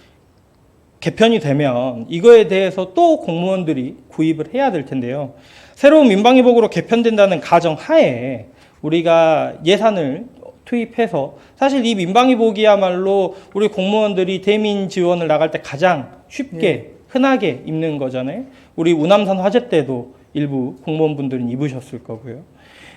개편이 되면 이거에 대해서 또 공무원들이 구입을 해야 될 텐데요. 새로운 민방위복으로 개편된다는 가정 하에 우리가 예산을 투입해서 사실 이 민방위복이야말로 우리 공무원들이 대민 지원을 나갈 때 가장 쉽게 흔하게 입는 거잖아요. 우리 우남산 화재 때도 일부 공무원분들은 입으셨을 거고요.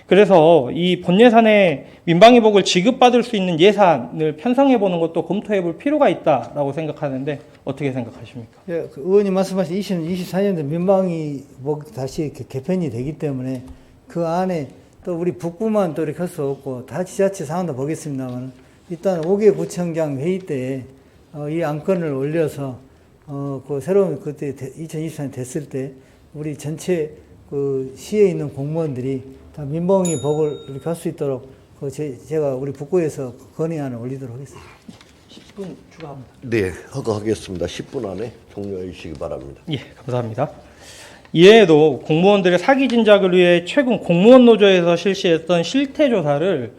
그래서 이 본 예산에 민방위복을 지급받을 수 있는 예산을 편성해 보는 것도 검토해 볼 필요가 있다라고 생각하는데 어떻게 생각하십니까? 예, 그 의원님 말씀하신 2024년도 민방위복 다시 이렇게 개편이 되기 때문에 그 안에 또 우리 북구만 또 이렇게 할 수 없고 다 지자체 상황도 보겠습니다만 일단 5개 구청장 회의 때 이 안건을 올려서 그 새로운 그때 2024년 됐을 때 우리 전체 그 시에 있는 공무원들이 다 민방위복을 이렇게 할 수 있도록 제가 우리 북구에서 건의안을 올리도록 하겠습니다. 10분 추가합니다. 네, 허가하겠습니다. 10분 안에 종료해 주시기 바랍니다. 예, 감사합니다. 이외에도 공무원들의 사기 진작을 위해 최근 공무원 노조에서 실시했던 실태 조사를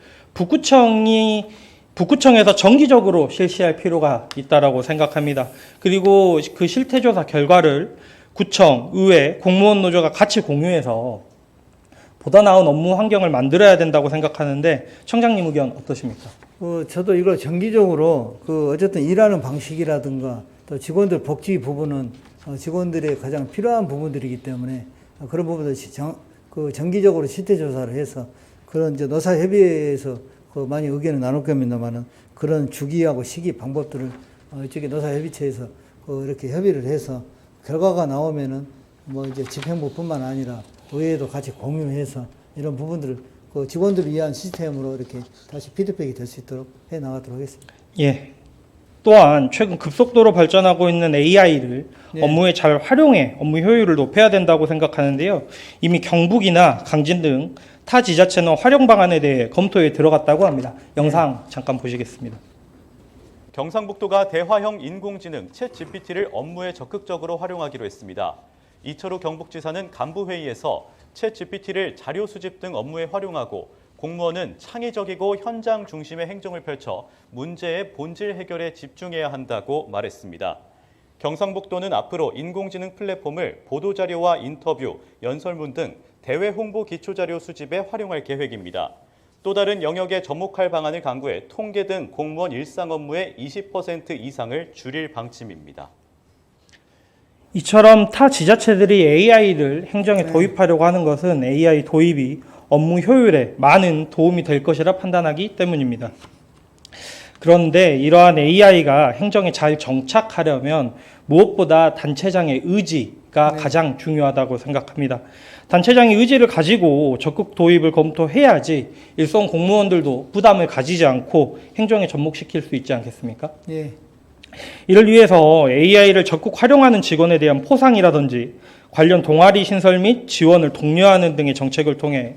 북구청에서 정기적으로 실시할 필요가 있다라고 생각합니다. 그리고 그 실태조사 결과를 구청, 의회, 공무원 노조가 같이 공유해서 보다 나은 업무 환경을 만들어야 된다고 생각하는데 청장님 의견 어떠십니까? 저도 이걸 정기적으로 어쨌든 일하는 방식이라든가 또 직원들 복지 부분은 직원들의 가장 필요한 부분들이기 때문에 그런 부분들 정기적으로 실태 조사를 해서 그런 이제 노사협의회에서 많이 의견을 나눌 겁니다만은 그런 주기하고 시기 방법들을 이쪽에 노사협의체에서 이렇게 협의를 해서 결과가 나오면은 뭐 이제 집행부뿐만 아니라 의회도 같이 공유해서 이런 부분들을 직원들을 위한 시스템으로 이렇게 다시 피드백이 될 수 있도록 해 나가도록 하겠습니다. 예. 또한 최근 급속도로 발전하고 있는 AI를 네. 업무에 잘 활용해 업무 효율을 높여야 된다고 생각하는데요. 이미 경북이나 강진 등 타 지자체는 활용 방안에 대해 검토에 들어갔다고 합니다. 영상 잠깐 보시겠습니다. 경상북도가 대화형 인공지능 챗GPT를 업무에 적극적으로 활용하기로 했습니다. 이철우 경북지사는 간부회의에서 챗GPT를 자료 수집 등 업무에 활용하고 공무원은 창의적이고 현장 중심의 행정을 펼쳐 문제의 본질 해결에 집중해야 한다고 말했습니다. 경상북도는 앞으로 인공지능 플랫폼을 보도자료와 인터뷰, 연설문 등 대외 홍보 기초자료 수집에 활용할 계획입니다. 또 다른 영역에 접목할 방안을 강구해 통계 등 공무원 일상 업무의 20% 이상을 줄일 방침입니다. 이처럼 타 지자체들이 AI를 행정에 도입하려고 하는 것은 AI 도입이 업무 효율에 많은 도움이 될 것이라 판단하기 때문입니다. 그런데 이러한 AI가 행정에 잘 정착하려면 무엇보다 단체장의 의지가 가장 중요하다고 생각합니다. 단체장의 의지를 가지고 적극 도입을 검토해야지 일선 공무원들도 부담을 가지지 않고 행정에 접목시킬 수 있지 않겠습니까? 예. 이를 위해서 AI를 적극 활용하는 직원에 대한 포상이라든지 관련 동아리 신설 및 지원을 독려하는 등의 정책을 통해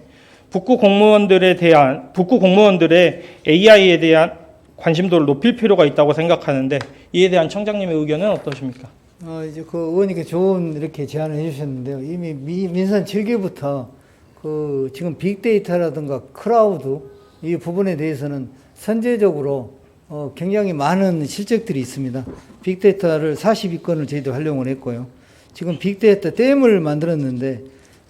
북구 공무원들의 AI에 대한 관심도를 높일 필요가 있다고 생각하는데 이에 대한 청장님의 의견은 어떠십니까? 이제 의원님께 좋은 이렇게 제안을 해주셨는데요. 이미 민선 7기부터 지금 빅데이터라든가 클라우드 이 부분에 대해서는 선제적으로 굉장히 많은 실적들이 있습니다. 빅데이터를 42건을 저희도 활용을 했고요. 지금 빅데이터 댐을 만들었는데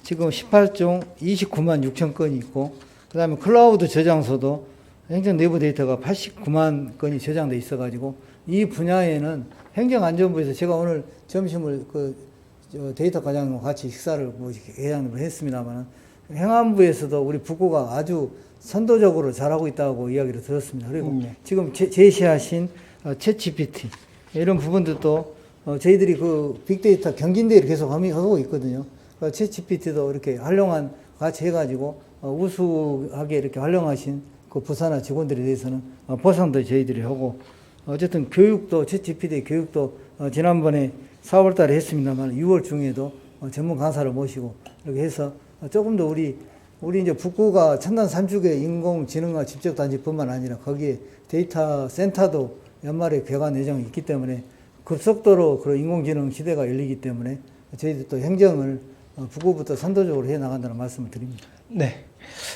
지금 18종 29만 6천 건이 있고 그 다음에 클라우드 저장소도 행정 내부 데이터가 89만 건이 저장돼 있어가지고 이 분야에는 행정안전부에서 제가 오늘 점심을 데이터 과장과 같이 식사를 회장님을 했습니다만 행안부에서도 우리 북구가 아주 선도적으로 잘하고 있다고 이야기를 들었습니다. 그리고 지금 제시하신 챗GPT 이런 부분들도 저희들이 빅데이터 경진대회를 계속 하고 있거든요. 챗GPT도 이렇게 같이 해가지고 우수하게 이렇게 활용하신 부사나 직원들에 대해서는 보상도 저희들이 하고 어쨌든 교육도 챗GPT 교육도 지난번에 4월 달에 했습니다만 6월 중에도 전문 강사를 모시고 이렇게 해서 조금 더 우리 이제 북구가 첨단 산축의 인공지능과 집적단지뿐만 아니라 거기에 데이터 센터도 연말에 개관 예정이 있기 때문에 급속도로 그런 인공지능 시대가 열리기 때문에 저희들 또 행정을 북구부터 선도적으로 해 나간다는 말씀을 드립니다. 네.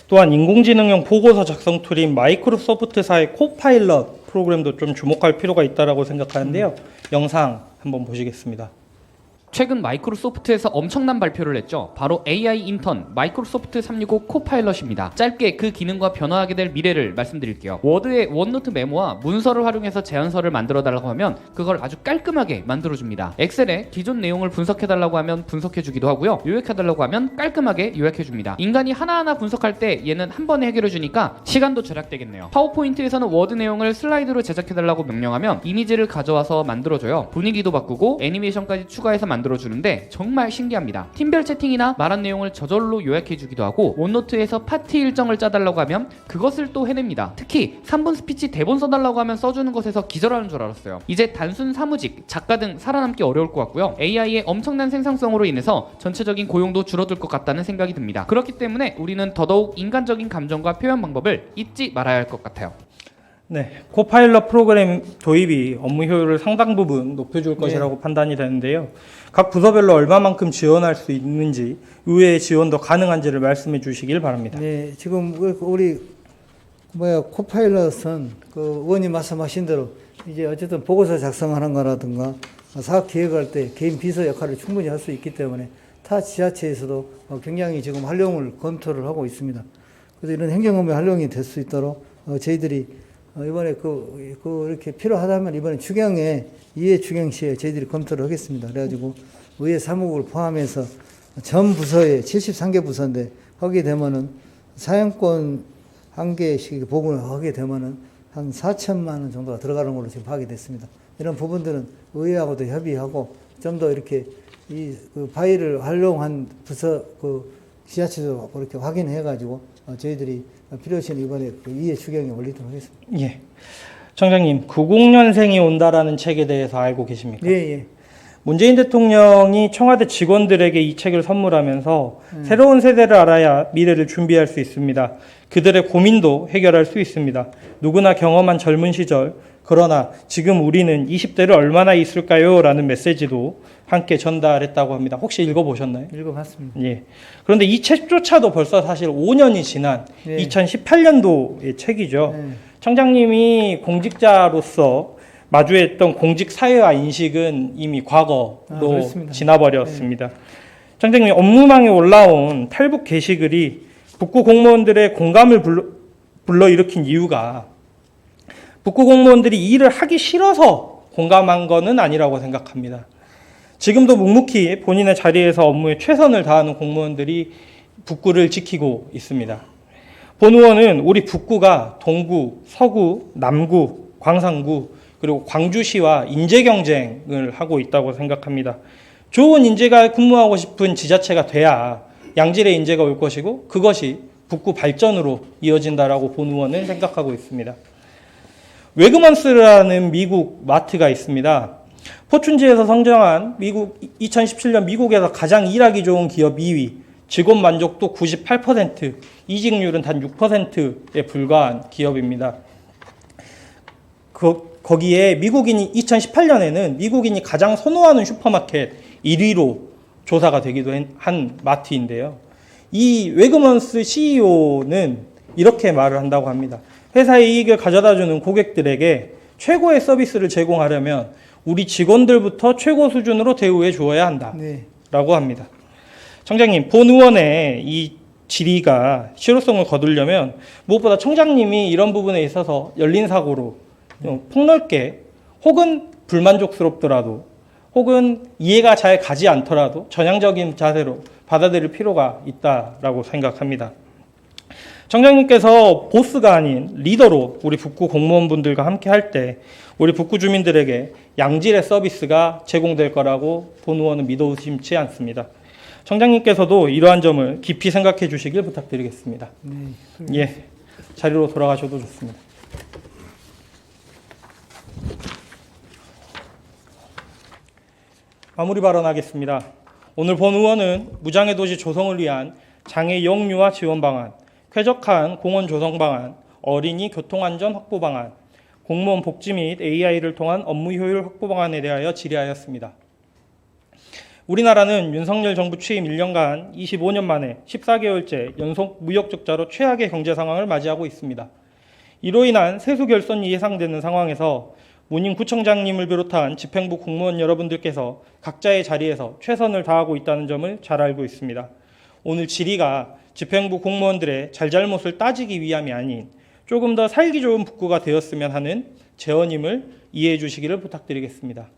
또한 인공지능형 보고서 작성 툴인 마이크로소프트사의 코파일럿 프로그램도 좀 주목할 필요가 있다고 생각하는데요. 영상 한번 보시겠습니다. 최근 마이크로소프트에서 엄청난 발표를 했죠. 바로 AI 인턴 마이크로소프트 365 코파일럿입니다. 짧게 그 기능과 변화하게 될 미래를 말씀드릴게요. 워드에 원노트 메모와 문서를 활용해서 제안서를 만들어달라고 하면 그걸 아주 깔끔하게 만들어줍니다. 엑셀에 기존 내용을 분석해달라고 하면 분석해주기도 하고요. 요약해달라고 하면 깔끔하게 요약해줍니다. 인간이 하나하나 분석할 때 얘는 한 번에 해결해주니까 시간도 절약되겠네요. 파워포인트에서는 워드 내용을 슬라이드로 제작해달라고 명령하면 이미지를 가져와서 만들어줘요. 분위기도 바꾸고 애니메이션까지 추가해서 만들어주는데 정말 신기합니다. 팀별 채팅이나 말한 내용을 저절로 요약해주기도 하고 원노트에서 파티 일정을 짜달라고 하면 그것을 또 해냅니다. 특히 3분 스피치 대본 써달라고 하면 써주는 것에서 기절하는 줄 알았어요. 이제 단순 사무직, 작가 등 살아남기 어려울 것 같고요. AI의 엄청난 생산성으로 인해서 전체적인 고용도 줄어들 것 같다는 생각이 듭니다. 그렇기 때문에 우리는 더더욱 인간적인 감정과 표현 방법을 잊지 말아야 할 것 같아요. 네, 코파일럿 프로그램 도입이 업무 효율을 상당 부분 높여줄 것이라고 판단이 되는데요. 각 부서별로 얼마만큼 지원할 수 있는지, 의회 지원도 가능한지를 말씀해 주시길 바랍니다. 네, 지금 우리 코파일럿은 그 의원님 말씀하신 대로 이제 어쨌든 보고서 작성하는 거라든가 사업 기획할 때 개인 비서 역할을 충분히 할 수 있기 때문에 타 지자체에서도 굉장히 지금 활용을 검토를 하고 있습니다. 그래서 이런 행정업무 활용이 될 수 있도록 저희들이 이번에 이렇게 필요하다면 이번에 이해 추경 시에 저희들이 검토를 하겠습니다. 그래가지고 의회 사무국을 포함해서 전 부서에 73개 부서인데 하게 되면은 사용권 한 개씩 보고를 하게 되면은 한 4천만 원 정도가 들어가는 걸로 지금 파악이 됐습니다. 이런 부분들은 의회하고도 협의하고 좀 더 이렇게 그 파일을 활용한 부서 지자체도 이렇게 확인해가지고 저희들이 필요하신 이번에 이해 추경에 올리도록 하겠습니다. 예. 청장님, 90년생이 온다라는 책에 대해서 알고 계십니까? 예. 문재인 대통령이 청와대 직원들에게 이 책을 선물하면서 새로운 세대를 알아야 미래를 준비할 수 있습니다. 그들의 고민도 해결할 수 있습니다. 누구나 경험한 젊은 시절, 그러나 지금 우리는 20대를 얼마나 있을까요? 라는 메시지도 함께 전달했다고 합니다. 혹시 읽어보셨나요? 읽어봤습니다. 예. 그런데 이 책조차도 벌써 사실 5년이 지난 2018년도의 책이죠. 청장님이 공직자로서 마주했던 공직 사회화 인식은 이미 과거로 지나버렸습니다. 청장님, 업무망에 올라온 탈북 게시글이 북구 공무원들의 공감을 불러일으킨 이유가 북구 공무원들이 이 일을 하기 싫어서 공감한 것은 아니라고 생각합니다. 지금도 묵묵히 본인의 자리에서 업무에 최선을 다하는 공무원들이 북구를 지키고 있습니다. 본 의원은 우리 북구가 동구, 서구, 남구, 광산구 그리고 광주시와 인재 경쟁을 하고 있다고 생각합니다. 좋은 인재가 근무하고 싶은 지자체가 돼야 양질의 인재가 올 것이고 그것이 북구 발전으로 이어진다라고 본 의원은 생각하고 있습니다. 웨그먼스라는 미국 마트가 있습니다. 포춘지에서 선정한 2017년 미국에서 가장 일하기 좋은 기업 2위, 직원 만족도 98%, 이직률은 단 6%에 불과한 기업입니다. 거기에 2018년에는 미국인이 가장 선호하는 슈퍼마켓 1위로 조사가 되기도 한 마트인데요. 이 웨그먼스 CEO는 이렇게 말을 한다고 합니다. 회사의 이익을 가져다주는 고객들에게 최고의 서비스를 제공하려면 우리 직원들부터 최고 수준으로 대우해 주어야 한다라고 합니다. 청장님, 본 의원의 이 질의가 실효성을 거두려면 무엇보다 청장님이 이런 부분에 있어서 열린 사고로 폭넓게 혹은 불만족스럽더라도 혹은 이해가 잘 가지 않더라도 전향적인 자세로 받아들일 필요가 있다라고 생각합니다. 청장님께서 보스가 아닌 리더로 우리 북구 공무원분들과 함께 할 때 우리 북구 주민들에게 양질의 서비스가 제공될 거라고 본 의원은 믿어 의심치 않습니다. 청장님께서도 이러한 점을 깊이 생각해 주시길 부탁드리겠습니다. 예, 자리로 돌아가셔도 좋습니다. 마무리 발언하겠습니다. 오늘 본 의원은 무장애 도시 조성을 위한 장애 영유아 지원 방안, 쾌적한 공원 조성 방안, 어린이 교통안전 확보 방안, 공무원 복지 및 AI를 통한 업무 효율 확보 방안에 대하여 질의하였습니다. 우리나라는 윤석열 정부 취임 1년간 25년 만에 14개월째 연속 무역 적자로 최악의 경제 상황을 맞이하고 있습니다. 이로 인한 세수 결손이 예상되는 상황에서 문인 구청장님을 비롯한 집행부 공무원 여러분들께서 각자의 자리에서 최선을 다하고 있다는 점을 잘 알고 있습니다. 오늘 질의가 집행부 공무원들의 잘잘못을 따지기 위함이 아닌 조금 더 살기 좋은 북구가 되었으면 하는 제언임을 이해해 주시기를 부탁드리겠습니다.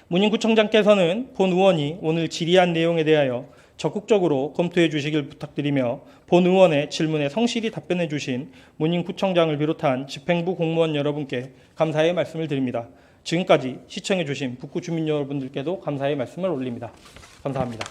문인구청장께서는 본 의원이 오늘 질의한 내용에 대하여 적극적으로 검토해 주시길 부탁드리며 본 의원의 질문에 성실히 답변해 주신 문인구청장을 비롯한 집행부 공무원 여러분께 감사의 말씀을 드립니다. 지금까지 시청해 주신 북구 주민 여러분들께도 감사의 말씀을 올립니다. 감사합니다.